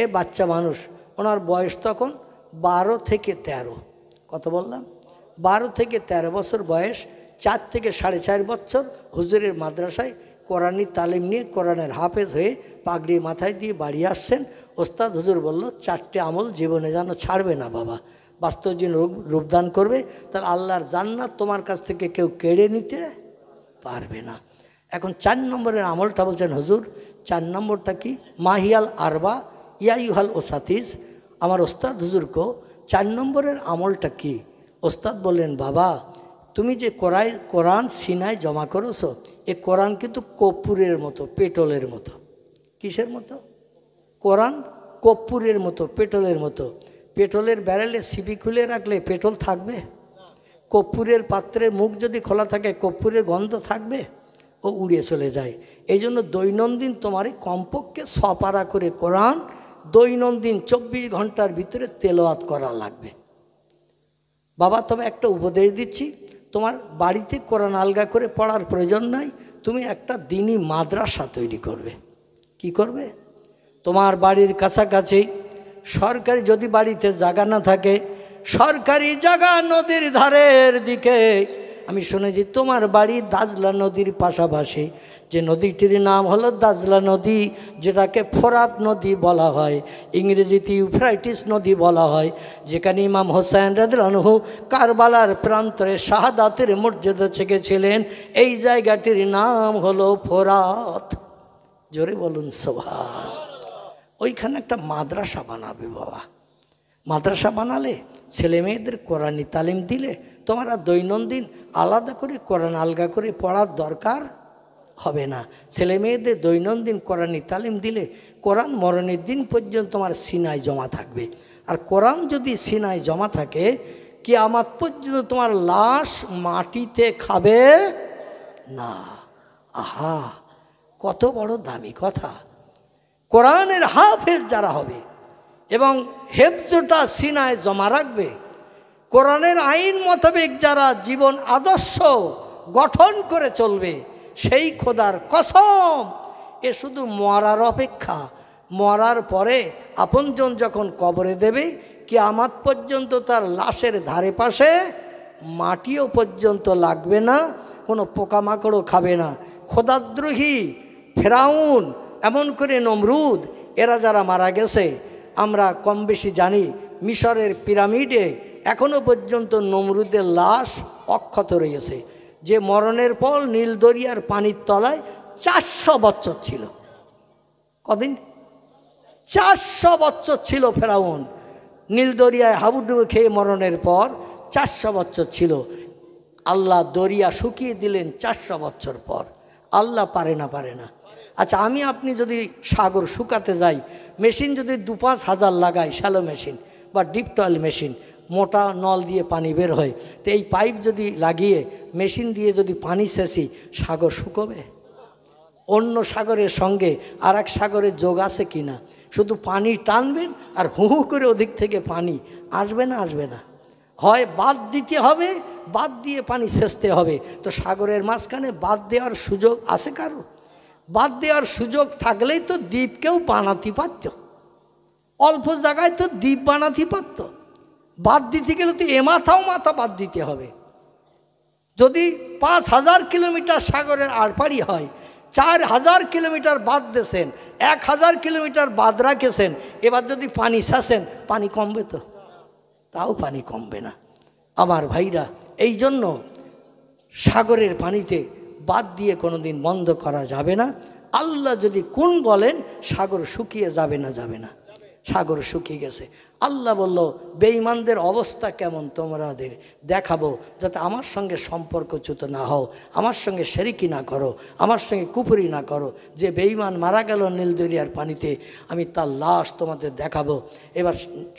এ বাচ্চা মানুষ, ওনার বয়স তখন 12 থেকে 13। কত বললাম? 12 থেকে 13 বছর বয়স। 4 থেকে 4.5 বছর হুজুরের মাদ্রাসায় কোরআনি তালিম নিয়ে কোরআনের হাফেজ হয়ে পাগড়ি মাথায় দিয়ে বাড়ি আসছেন। ওস্তাদ হুজুর বলল 4টে আমল জীবনে যেন ছাড়বে না বাবা, বাস্তব জীবন রূপদান করবে, তাহলে আল্লাহর জান্নাত তোমার কাছ থেকে কেউ কেড়ে নিতে পারবে না। এখন 4 নম্বরের আমলটা বলছেন হুজুর। 4 নম্বরটা কি? মাহিয়াল আরবা ইয়াইহাল ওসাতিস। আমার ওস্তাদ হুজুরকে 4 নম্বরের আমলটা কি? ওস্তাদ বললেন বাবা তুমি যে কোরআন সিনায় জমা করেছো, এ কোরআন কিন্তু কর্পূরের মতো, পেট্রোলের মতো। কিসের মতো? কোরআন কর্পূরের মতো, পেট্রোলের মতো। পেট্রোলের ব্যারেলে সিপি খুলে রাখলে পেট্রোল থাকবে? কর্পূরের পাত্রের মুখ যদি খোলা থাকে কর্পূরের গন্ধ থাকবে? ও উড়িয়ে চলে যায়। এই জন্য দৈনন্দিন তোমারই কমপক্ষে 100 পারা করে কোরআন দৈনন্দিন 24 ঘন্টার ভিতরে তেলাওয়াত করা লাগবে। বাবা তবে একটা উপদেশ দিচ্ছি, তোমার বাড়িতে কোরআন আলগা করে পড়ার প্রয়োজন নাই, তুমি একটা দিনী মাদ্রাসা তৈরি করবে। কি করবে? তোমার বাড়ির কাছাকাছি সরকারি, যদি বাড়িতে জায়গা না থাকে, সরকারি জায়গা নদীর ধারের দিকে। আমি শুনেছি তোমার বাড়ি দাজলা নদীর পাশাপাশি, যে নদীটির নাম হলো দাজলা নদী, যেটাকে ফোরাত নদী বলা হয়, ইংরেজিতে ইউফ্রাইটিস নদী বলা হয়, যেখানে ইমাম হোসেন রাদিয়াল্লাহু আনহু কারবালার প্রান্তরে শাহাদাতের মর্যাদা চেখেছিলেন। এই জায়গাটির নাম হলো ফোরাত। জোরে বলুন সুবহান। ওইখানে একটা মাদ্রাসা বানাবে বাবা। মাদ্রাসা বানালে ছেলে মেয়েদের কোরআনি তালিম দিলে তোমার আর দৈনন্দিন আলাদা করে কোরআন আলগা করে পড়ার দরকার হবে না। ছেলে মেয়েদের দৈনন্দিন কোরআনি তালিম দিলে কোরআন মরণের দিন পর্যন্ত তোমার সিনায় জমা থাকবে। আর কোরআন যদি সিনায় জমা থাকে, কিয়ামত পর্যন্ত তোমার লাশ মাটিতে খাবে না। আহা, কত বড় দামি কথা। কোরআনের হাফেজ যারা হবে এবং হেফজটা সিনায় জমা রাখবে, কোরআনের আইন মোতাবেক যারা জীবন আদর্শ গঠন করে চলবে, সেই খোদার কসম এ শুধু মরার অপেক্ষা। মরার পরে আপনজন যখন কবরে দেবে, কিয়ামত পর্যন্ত তার লাশের ধারে পাশে মাটিও পর্যন্ত লাগবে না, কোনো পোকামাকড়ও খাবে না। খোদাদ্রোহী ফেরাউন, এমন করে নমরুদ, এরা যারা মারা গেছে, আমরা কম বেশি জানি মিশরের পিরামিডে এখনও পর্যন্ত নমরুদের লাশ অক্ষত রয়েছে। যে মরণের পর নীল দরিয়ার পানির তলায় 400 বছর ছিল। কদিন? 400 বছর ছিল ফেরাউন নীল দরিয়ায় হাবুডুবু খেয়ে মরণের পর 400 বছর ছিল। আল্লাহ দরিয়া শুকিয়ে দিলেন 400 বছর পর। আল্লাহ পারে না, পারে না। আচ্ছা, আমি আপনি যদি সাগর শুকাতে যাই, মেশিন যদি 2-5 হাজার লাগাই, শ্যালো মেশিন বা ডিপ টয়েল মেশিন, মোটা নল দিয়ে পানি বের হয়, তো এই পাইপ যদি লাগিয়ে মেশিন দিয়ে যদি পানি সেচি, সাগর শুকোবে? অন্য সাগরের সঙ্গে আর এক সাগরের যোগ আছে কি না? শুধু পানি টানবেন আর হু হু করে ওদিক থেকে পানি আসবে না, আসবে না। হয় বাঁধ দিতে হবে, বাঁধ দিয়ে পানি সেচতে হবে। তো সাগরের মাঝখানে বাঁধ দেওয়ার সুযোগ আছে কারো? বাঁধ দেওয়ার সুযোগ থাকলেই তো দ্বীপকেও বানাতে পারত, অল্প জায়গায় তো দ্বীপ বানাতে পারত। বাঁধ দিতে গেলে তো মাথা বাদ দিতে হবে। যদি 5,000 কিলোমিটার সাগরের আড়পাড়ি হয়, 4,000 কিলোমিটার বাঁধ দিয়েছেন, 1,000 কিলোমিটার বাঁধ রাখেছেন, এবার যদি পানি ছাসেন, পানি কমবে তো? তাও পানি কমবে না। আমার ভাইরা, এই জন্য সাগরের পানিতে বাদ দিয়ে কোনো দিন বন্ধ করা যাবে না। আল্লাহ যদি কোন বলেন, সাগর শুকিয়ে যাবে না? যাবে না, সাগর শুকিয়ে গেছে। আল্লাহ বলল, বেঈমানদের অবস্থা কেমন তোমাদের দেখাবো, যাতে আমার সঙ্গে সম্পর্কচ্যুত না হও, আমার সঙ্গে শিরকি না করো, আমার সঙ্গে কুফরি না করো। যে বেঈমান মারা গেল নীল দরিয়ার পানিতে, আমি তার লাশ তোমাদের দেখাবো। এবার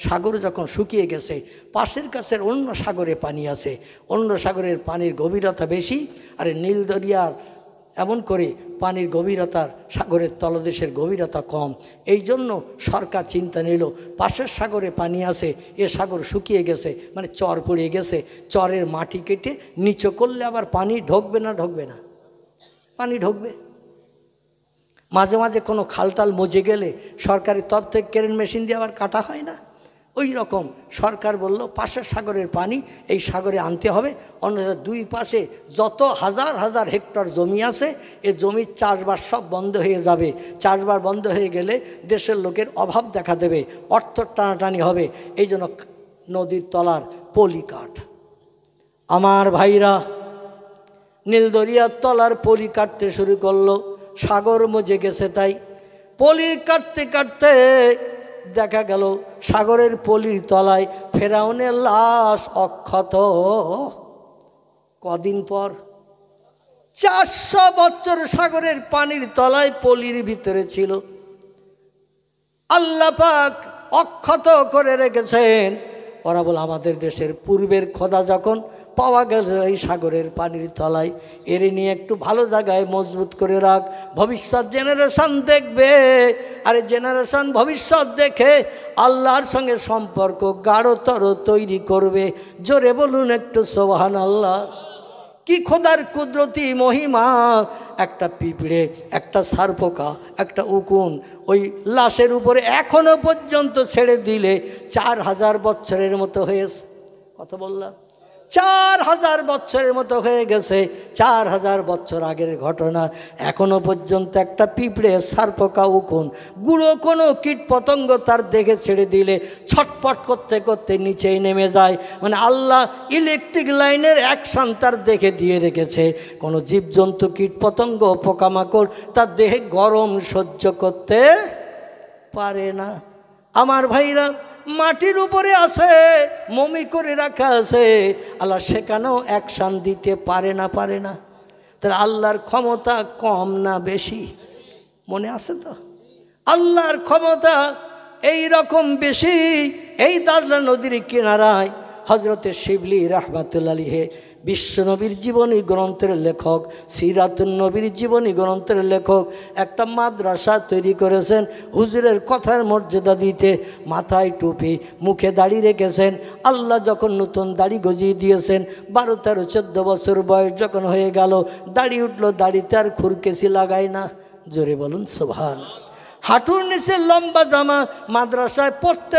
সাগর যখন শুকিয়ে গেছে, পাশের কাছের অন্য সাগরে পানি আছে, অন্য সাগরের পানির গভীরতা বেশি, আর নীল দরিয়ার এমন করে পানির গভীরতার, সাগরের তলদেশের গভীরতা কম। এই জন্য সরকার চিন্তা নিল, পাশের সাগরে পানি আছে, এ সাগর শুকিয়ে গেছে, মানে চর পড়ে গেছে, চরের মাটি কেটে নিচু করলে আবার পানি ঢুকবে না? ঢুকবে না, পানি ঢুকবে। মাঝে মাঝে কোনো খালটাল মজে গেলে সরকারি তরফ থেকে ক্রেন মেশিন দিয়ে আবার কাটা হয় না? ওই রকম সরকার বলল, পাশের সাগরের পানি এই সাগরে আনতে হবে। অন্যথা দুই পাশে যত হাজার হাজার হেক্টর জমি আছে, এ জমির চাষবাস সব বন্ধ হয়ে যাবে। চাষবাস বন্ধ হয়ে গেলে দেশের লোকের অভাব দেখা দেবে, অর্থ টানাটানি হবে। এই জন্য নদীর তলার পলি কাঠ। আমার ভাইরা, নীলদরিয়ার তলার পলি কাটতে শুরু করলো, সাগর মজে গেছে। তাই পলি কাটতে কাটতে দেখা গেল সাগরের পলির তলায় ফেরাউনের লাশ অক্ষত। কদিন পর? 400 বছর সাগরের পানির তলায় পলির ভিতরে ছিল। আল্লাহ পাক অক্ষত করে রেখেছেন। ওরা বলে, আমাদের দেশের পূর্বের খোদা যখন পাওয়া গেল এই সাগরের পানির তলায়, এর নিয়ে একটু ভালো জায়গায় মজবুত করে রাখ, ভবিষ্যৎ জেনারেশন দেখবে। আর জেনারেশন ভবিষ্যৎ দেখে আল্লাহর সঙ্গে সম্পর্ক গাঢ়তর তৈরি করবে। জোরে বলুন একটু সুবহানাল্লাহ। কি খোদার কুদরতি মহিমা! একটা পিঁপড়ে, একটা সারপোকা, একটা উকুন ওই লাশের উপরে এখনো পর্যন্ত ছেড়ে দিলে 4,000 বছরের মতো হয়েছে। কত বললাম? 4,000 বছরের মতো হয়ে গেছে। 4,000 বছর আগের ঘটনা। এখনো পর্যন্ত একটা পিঁপড়ে, সারপোকা, উকুন, গুঁড়ো কোনো কীট পতঙ্গ তার দেখে ছেড়ে দিলে ছটপট করতে করতে নিচেই নেমে যায়। মানে আল্লাহ ইলেকট্রিক লাইনের অ্যাকশান তার দেখে দিয়ে রেখেছে। কোনো জীবজন্তু, কীট পতঙ্গ, পোকামাকড় তার দেহে গরম সহ্য করতে পারে না। আমার ভাইরা, মাটির উপরে আছে, মমি করে রাখা আছে, আল্লাহ সেখানেও অ্যাকশান দিতে পারে না, পারে না। তাহলে আল্লাহর ক্ষমতা কম না বেশি? মনে আছে তো? আল্লাহর ক্ষমতা এই রকম বেশি। এই দাজলা নদীর কিনারায় হজরতে শিবলি রাহমাতুল্লাহ আলাইহি, বিশ্বনবীর জীবনী গ্রন্থের লেখক, সিরাতুন নবীর জীবনী গ্রন্থের লেখক, একটা মাদ্রাসা তৈরি করেছেন হুজুরের কথার মর্যাদা দিতে। মাথায় টুপি, মুখে দাড়ি রেখেছেন। আল্লাহ যখন নতুন দাড়ি গজিয়ে দিয়েছেন, 12, 13, 14 বছর বয়স যখন হয়ে গেল, দাড়ি উঠলো, দাড়িতে আর খুরকেসি লাগায় না। জোরে বলুন সুবহান। হাঁটুর নিচে লম্বা জামা মাদ্রাসায় পড়তে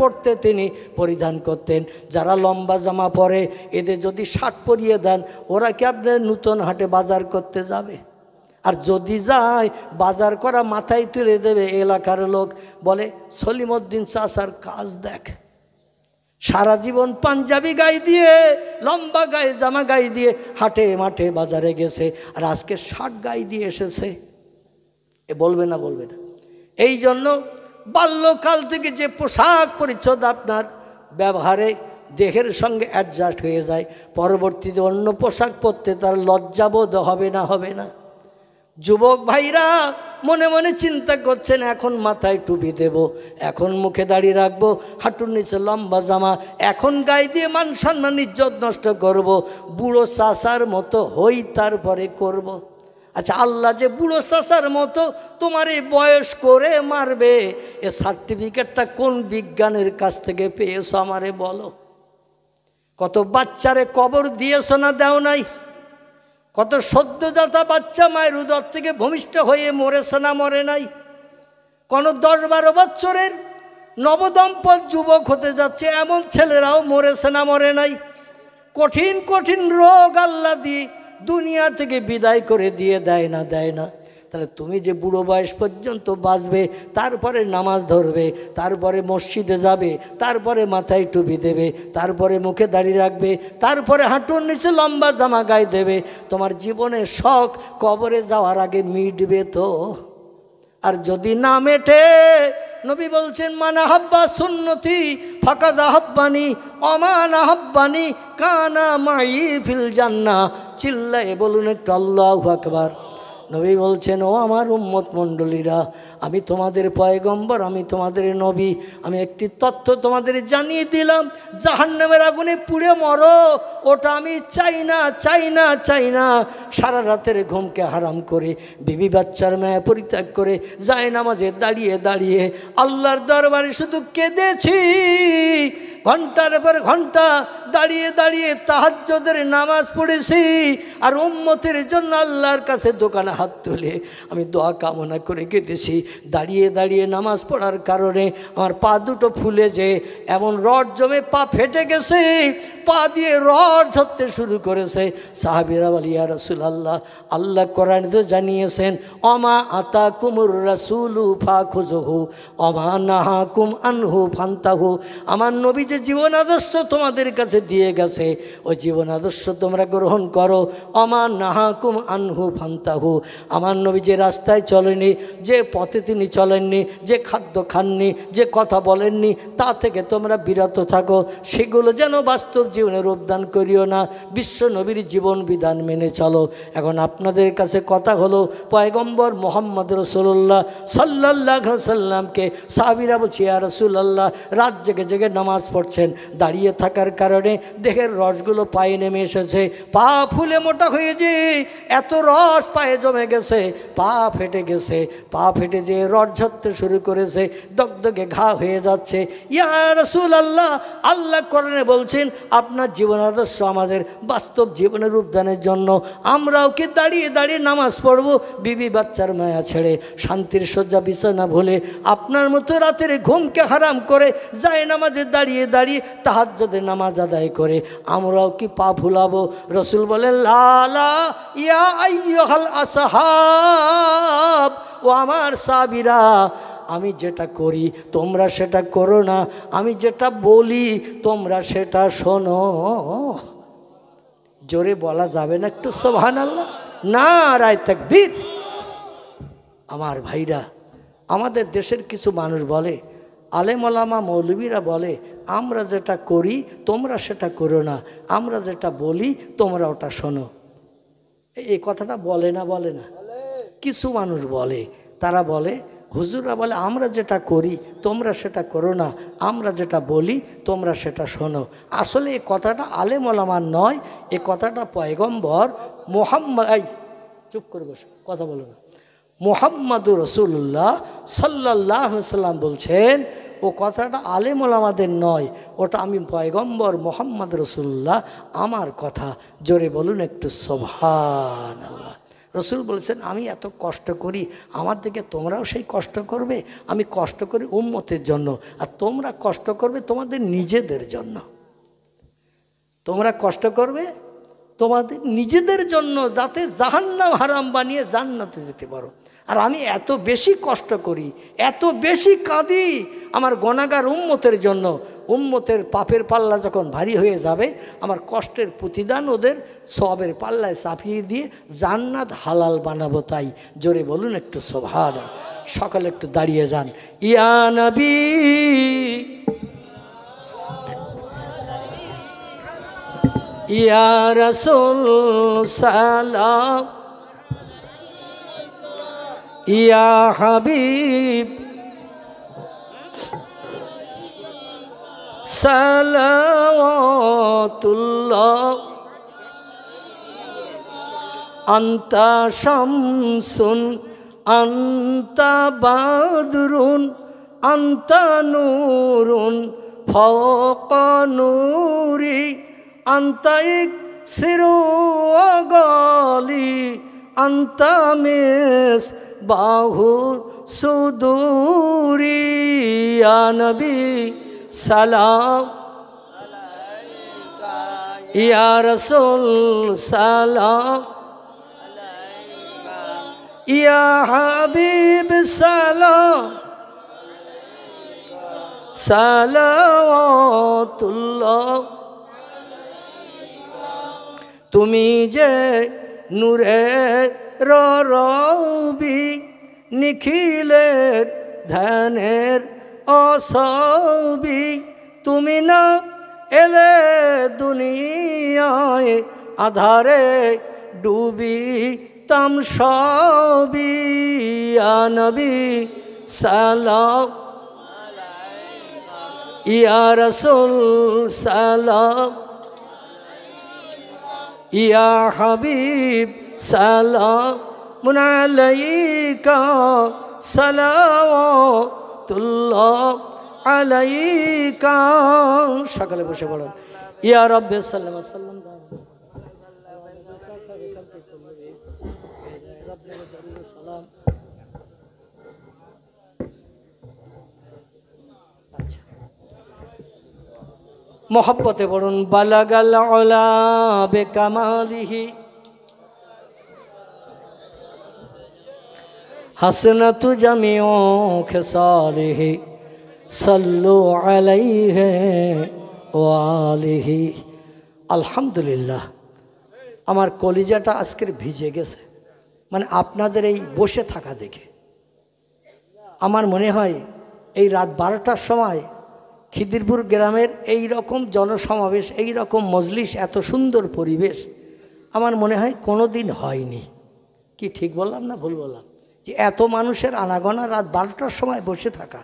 পড়তে তিনি পরিধান করতেন। যারা লম্বা জামা পরে, এদের যদি শার্ট পরিয়ে দেন, ওরা কি আপনার নতুন হাটে বাজার করতে যাবে? আর যদি যায়, বাজার করা মাথায় তুলে দেবে এলাকার লোক। বলে, সলিমউদ্দিন চাচার কাজ দেখ, সারা জীবন পাঞ্জাবি গায়ে দিয়ে, লম্বা গায়ে জামা গায়ে দিয়ে হাটে মাঠে বাজারে গেছে, আর আজকে শার্ট গায়ে দিয়ে এসেছে। এ বলবে না, বলবে না। এই জন্য বাল্যকাল থেকে যে পোশাক পরিচ্ছদ আপনার ব্যবহারে দেহের সঙ্গে অ্যাডজাস্ট হয়ে যায়, পরবর্তীতে অন্য পোশাক পরতে তার লজ্জাবোধ হবে না? হবে না? যুবক ভাইরা মনে মনে চিন্তা করছেন, এখন মাথায় টুপি দেব, এখন মুখে দাড়ি রাখবো, হাঁটুর নিচে লম্বা জামা, এখন গায়ে দিয়ে মান সম্মান ইজ্জত নষ্ট করব, বুড়ো চাষার মতো হই তারপরে করব। আচ্ছা, আল্লাহ যে বুড়ো চাষার মতো তোমার এই বয়স করে মারবে, এ সার্টিফিকেটটা কোন বিজ্ঞানের কাছ থেকে পেয়েছো আমারে বলো? কত বাচ্চারে কবর দিয়েছো না দাও নাই? কত সদ্যজাতা বাচ্চা মায়ের উদর থেকে ভূমিষ্ঠ হয়ে মরেছে না মরে নাই? কোনো 10-12 বছরের নবদম্পত যুবক হতে যাচ্ছে এমন ছেলেরাও মরেছে না মরে নাই? কঠিন কঠিন রোগ আল্লাহ দিয়ে দুনিয়া থেকে বিদায় করে দিয়ে দেয় না দেয় না? তাহলে তুমি যে বুড়ো বয়স পর্যন্ত বাঁচবে, তারপরে নামাজ ধরবে, তারপরে মসজিদে যাবে, তারপরে মাথায় টুপি দেবে, তারপরে মুখে দাড়ি রাখবে, তারপরে হাঁটুর নিচে লম্বা জামা গায়ে দেবে, তোমার জীবনের শখ কবরে যাওয়ার আগে মিটবে তো? আর যদি না মেটে, নবী বলছেন, মান আহাব্বা সুন্নতি ফাকাদ আহাব্বানি ওমান আহাব্বানি কানা মাই ফিল জান্নাহ। চিল্লায়ে বলুন একটু আল্লাহু আকবার। নবী বলছেন, ও আমার উম্মত মণ্ডলীরা, আমি তোমাদের পয়গম্বর, আমি তোমাদের নবী, আমি একটি তথ্য তোমাদের জানিয়ে দিলাম, জাহান্নামের আগুনে পুড়ে মরো, ওটা আমি চাই না চাই না চাই না। সারা রাতের ঘুমকে হারাম করে, বিবি বাচ্চার মায়া পরিত্যাগ করে, যায় নামাজে দাঁড়িয়ে দাঁড়িয়ে আল্লাহর দরবারে শুধু কেঁদেছি, ঘন্টার পর ঘন্টা দাঁড়িয়ে দাঁড়িয়ে তাহাজ্জুদের নামাজ পড়েছি, আর উম্মতের জন্য আল্লাহর কাছে দোকানে হাত তুলে আমি দোয়া কামনা করে কেঁদেছি। দাঁড়িয়ে দাঁড়িয়ে নামাজ পড়ার কারণে আমার পা দুটো ফুলে যে এমন রড জমে পা ফেটে গেছে, পা দিয়ে রড ঝরতে শুরু করেছে। সাহাবীরা বলে, ইয়া রাসূলুল্লাহ, আল্লাহ কোরআনে তো জানিয়েছেন, অমা আতাকুমুর রাসূলু ফাখুযুহু অমা নাহাকুম আনহু ফান্তাহু। আমার নবী যে জীবন আদর্শ তোমাদের কাছে দিয়ে গেছে, ওই জীবন আদর্শ তোমরা গ্রহণ করো। অমা নাহাকুম আনহু ফান্তাহু। আমার নবী যে রাস্তায় চলেনি, যে পথে তিনি চলেননি, যে খাদ্য খাননি, যে কথা বলেননি, তা থেকে তোমরা বিরত থাকো। সেগুলো যেন বাস্তব জীবনে রূপদান করিও না, বিশ্ব নবীর জীবন বিধান মেনে চলো। এখন আপনাদের কাছে কথা হলো, পয়গম্বর মোহাম্মদ রাসূলুল্লাহ সাল্লাল্লাহু আলাইহি সাল্লামকে সাহাবীরা বলছে, ইয়া রাসূলুল্লাহ, রাত জেগে জেগে নামাজ পড়ছেন, দাঁড়িয়ে থাকার কারণে দেহের রসগুলো পায়ে নেমে এসেছে, পা ফুলে মোটা হয়ে যে এত রস পায়ে জমে গেছে, পা ফেটে গেছে, পা ফেটে যে রস ঝরতে শুরু করেছে, দগদগে ঘা হয়ে যাচ্ছে। ইয়া রাসূলুল্লাহ, আল্লাহ কোরআনে বলছেন, আপনার জীবন আদর্শ আমাদের বাস্তব জীবনের রূপদানের জন্য আমরাও কি দাঁড়িয়ে দাঁড়িয়ে নামাজ পড়ব, বিবি বাচ্চার মায়া ছেড়ে, শান্তির শয্যা বিছানা ভুলে, আপনার মতো রাতের ঘুমকে হারাম করে, যায় নামাজে দাঁড়িয়ে দাঁড়িয়ে তাহাজ্জুদের নামাজ আদায় করে আমরাও কি পা ফুলাবো? রসুল বলেন, লা লা ইয়া আইয়ুহাল আসহাব, ও আমার সাহাবীরা, আমি যেটা করি তোমরা সেটা করো না, আমি যেটা বলি তোমরা সেটা শোনো। জোরে বলা যাবে না একটু সুবহানাল্লাহ? নারায়ে তাকবীর। আমার ভাইরা, আমাদের দেশের কিছু মানুষ বলে, আলেম ওলামা মৌলবীরা বলে, আমরা যেটা করি তোমরা সেটা করো না, আমরা যেটা বলি তোমরা ওটা শোনো। এই কথাটা বলে না? বলে না? কিছু মানুষ বলে, তারা বলে, হুজুররা বলে, আমরা যেটা করি তোমরা সেটা করো না, আমরা যেটা বলি তোমরা সেটা শোনো। আসলে এই কথাটা আলেম ওলামার নয়, এ কথাটা পয়গম্বর মুহাম্মদ, চুপ করে বসে কথা বলো না, মুহাম্মাদুর রাসূলুল্লাহ সাল্লাল্লাহু আলাইহি সাল্লাম বলছেন, ও কথাটা আলেম ওলামাদের নয়, ওটা আমি পয়গম্বর মুহাম্মদ রাসূলুল্লাহ আমার কথা। জোরে বলুন একটু সুবহানাল্লাহ। রসুল বলছেন, আমি এত কষ্ট করি, আমার দিকে তোমরাও সেই কষ্ট করবে। আমি কষ্ট করি উম্মতের জন্য, আর তোমরা কষ্ট করবে তোমাদের নিজেদের জন্য। তোমরা কষ্ট করবে তোমাদের নিজেদের জন্য, যাতে জাহান্নাম হারাম বানিয়ে জান্নাতে যেতে পারো। আর আমি এত বেশি কষ্ট করি, এত বেশি কাঁদি আমার গুনাহগার উম্মতের জন্য। উম্মতের পাপের পাল্লা যখন ভারী হয়ে যাবে, আমার কষ্টের প্রতিদান ওদের সওয়াবের পাল্লায় চাপিয়ে দিয়ে জান্নাত হালাল বানাবো। তাই জোরে বলুন একটু সুবহানাল্লাহ। সকালে একটু দাঁড়িয়ে যান। ইয়া নবী ইয়া রাসূল সালাম ইয়া হাবিব সালাওয়াতুল্লাহ আন্তা শামসুন আন্তা বাদরুন আন্তা নূরুন ফাওকা নূরি আন্তা ইকসিরু ওয়াগালি আন্তা মিসবাহু সুদুরি ইয়া নবী সালাম ইয়া রাসূল সালাম ইয়া হাবিব সালাম সালাওয়াতুল্লাহ তুমি যে নূরের রবি নিখিলের ধ্যানের অসবি তুমি না এলে দুনিয়ায় আধারে ডুবি তাম সবি ইয়া নবী সালাম ইয়া রাসূল সালাম ইয়া হাবিব সালামুন আলাইকা সালাওয়াতুল্লাহ আলাইকা সকালে বসে পড়ুন ইয়া রাব্বি সাল্লাল্লাহু আলাইহি ওয়াসাল্লাম मोहब्बते पढ़ुन बलगल उला बेकमालिही हसनतु जमीओ खिसालिही सल्लु अलैहि वालिही अल्हम्दुलिल्लाह আমার কলিজাটা আজকের ভিজে গেছে মানে আপনাদের এই বসে থাকা দেখে আমার মনে হয় এই রাত 12টার সময় খিদিরপুর গ্রামের এই রকম জনসমাবেশ এই রকম মজলিস এত সুন্দর পরিবেশ আমার মনে হয় কোনো দিন হয়নি কি ঠিক বললাম না ভুল বললাম যে এত মানুষের আনাগোনা রাত 12টার সময় বসে থাকা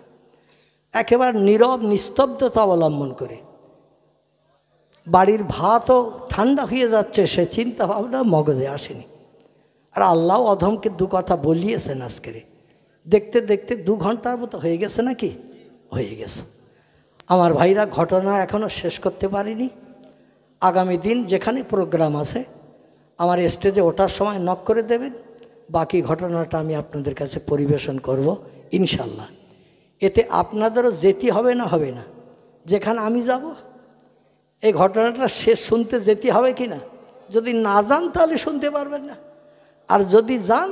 একেবারে নীরব নিস্তব্ধতা অবলম্বন করে বাড়ির ভাতও ঠান্ডা হয়ে যাচ্ছে সে চিন্তা ভাবনা মগজে আসেনি আর আল্লাহ অধমকে দু কথা বলিয়েছেন আজকের দেখতে দেখতে 2 ঘন্টার মতো হয়ে গেছে নাকি হয়ে গেছে আমার ভাইরা ঘটনা এখনও শেষ করতে পারিনি আগামী দিন যেখানে প্রোগ্রাম আছে আমার স্টেজে ওঠার সময় নক করে দেবেন বাকি ঘটনাটা আমি আপনাদের কাছে পরিবেশন করব ইনশাল্লাহ এতে আপনাদেরও যেতে হবে না যেখানে আমি যাব এই ঘটনাটা শেষ শুনতে যেতে হবে কি না যদি না যান তাহলে শুনতে পারবেন না আর যদি যান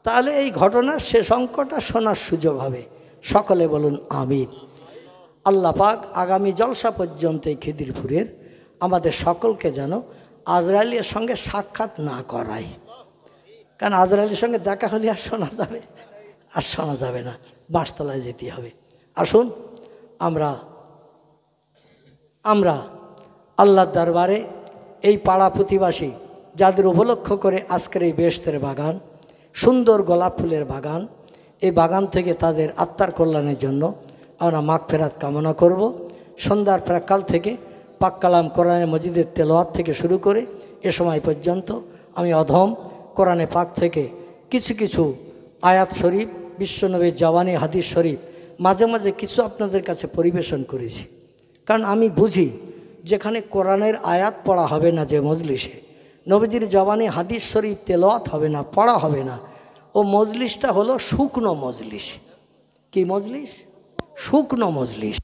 তাহলে এই ঘটনার শেষ অঙ্কটা শোনার সুযোগ হবে সকলে বলুন আমিন আল্লাহ পাক আগামী জলসা পর্যন্ত এই খিদিরপুরের আমাদের সকলকে যেন আজরাইলের সঙ্গে সাক্ষাৎ না করায় কারণ আজরাইলের সঙ্গে দেখা হলে আর শোনা যাবে না বাঁশতলায় যেতে হবে আসুন আমরা আল্লাহর দরবারে এই পাড়া প্রতিবাসী যাদের উপলক্ষ করে আজকের এই বেহেশতের বাগান সুন্দর গোলাপ ফুলের বাগান এই বাগান থেকে তাদের আত্মার কল্যাণের জন্য আমরা মাগফিরাত কামনা করব সন্ধ্যার প্রাক্কাল থেকে পাক কালাম কোরআনে মজিদের তেলাওয়াত থেকে শুরু করে এ সময় পর্যন্ত আমি অধম কোরআনে পাক থেকে কিছু কিছু আয়াত শরীফ বিশ্বনবীর জওয়ানি হাদিস শরীফ মাঝে মাঝে কিছু আপনাদের কাছে পরিবেশন করেছি কারণ আমি বুঝি যেখানে কোরআনের আয়াত পড়া হবে না যে মজলিসে নবীজির জওয়ানি হাদিস শরীফ তেলাওয়াত হবে না পড়া হবে না ও মজলিসটা হলো শুকনো মজলিস কি মজলিস শুকনো মজলিস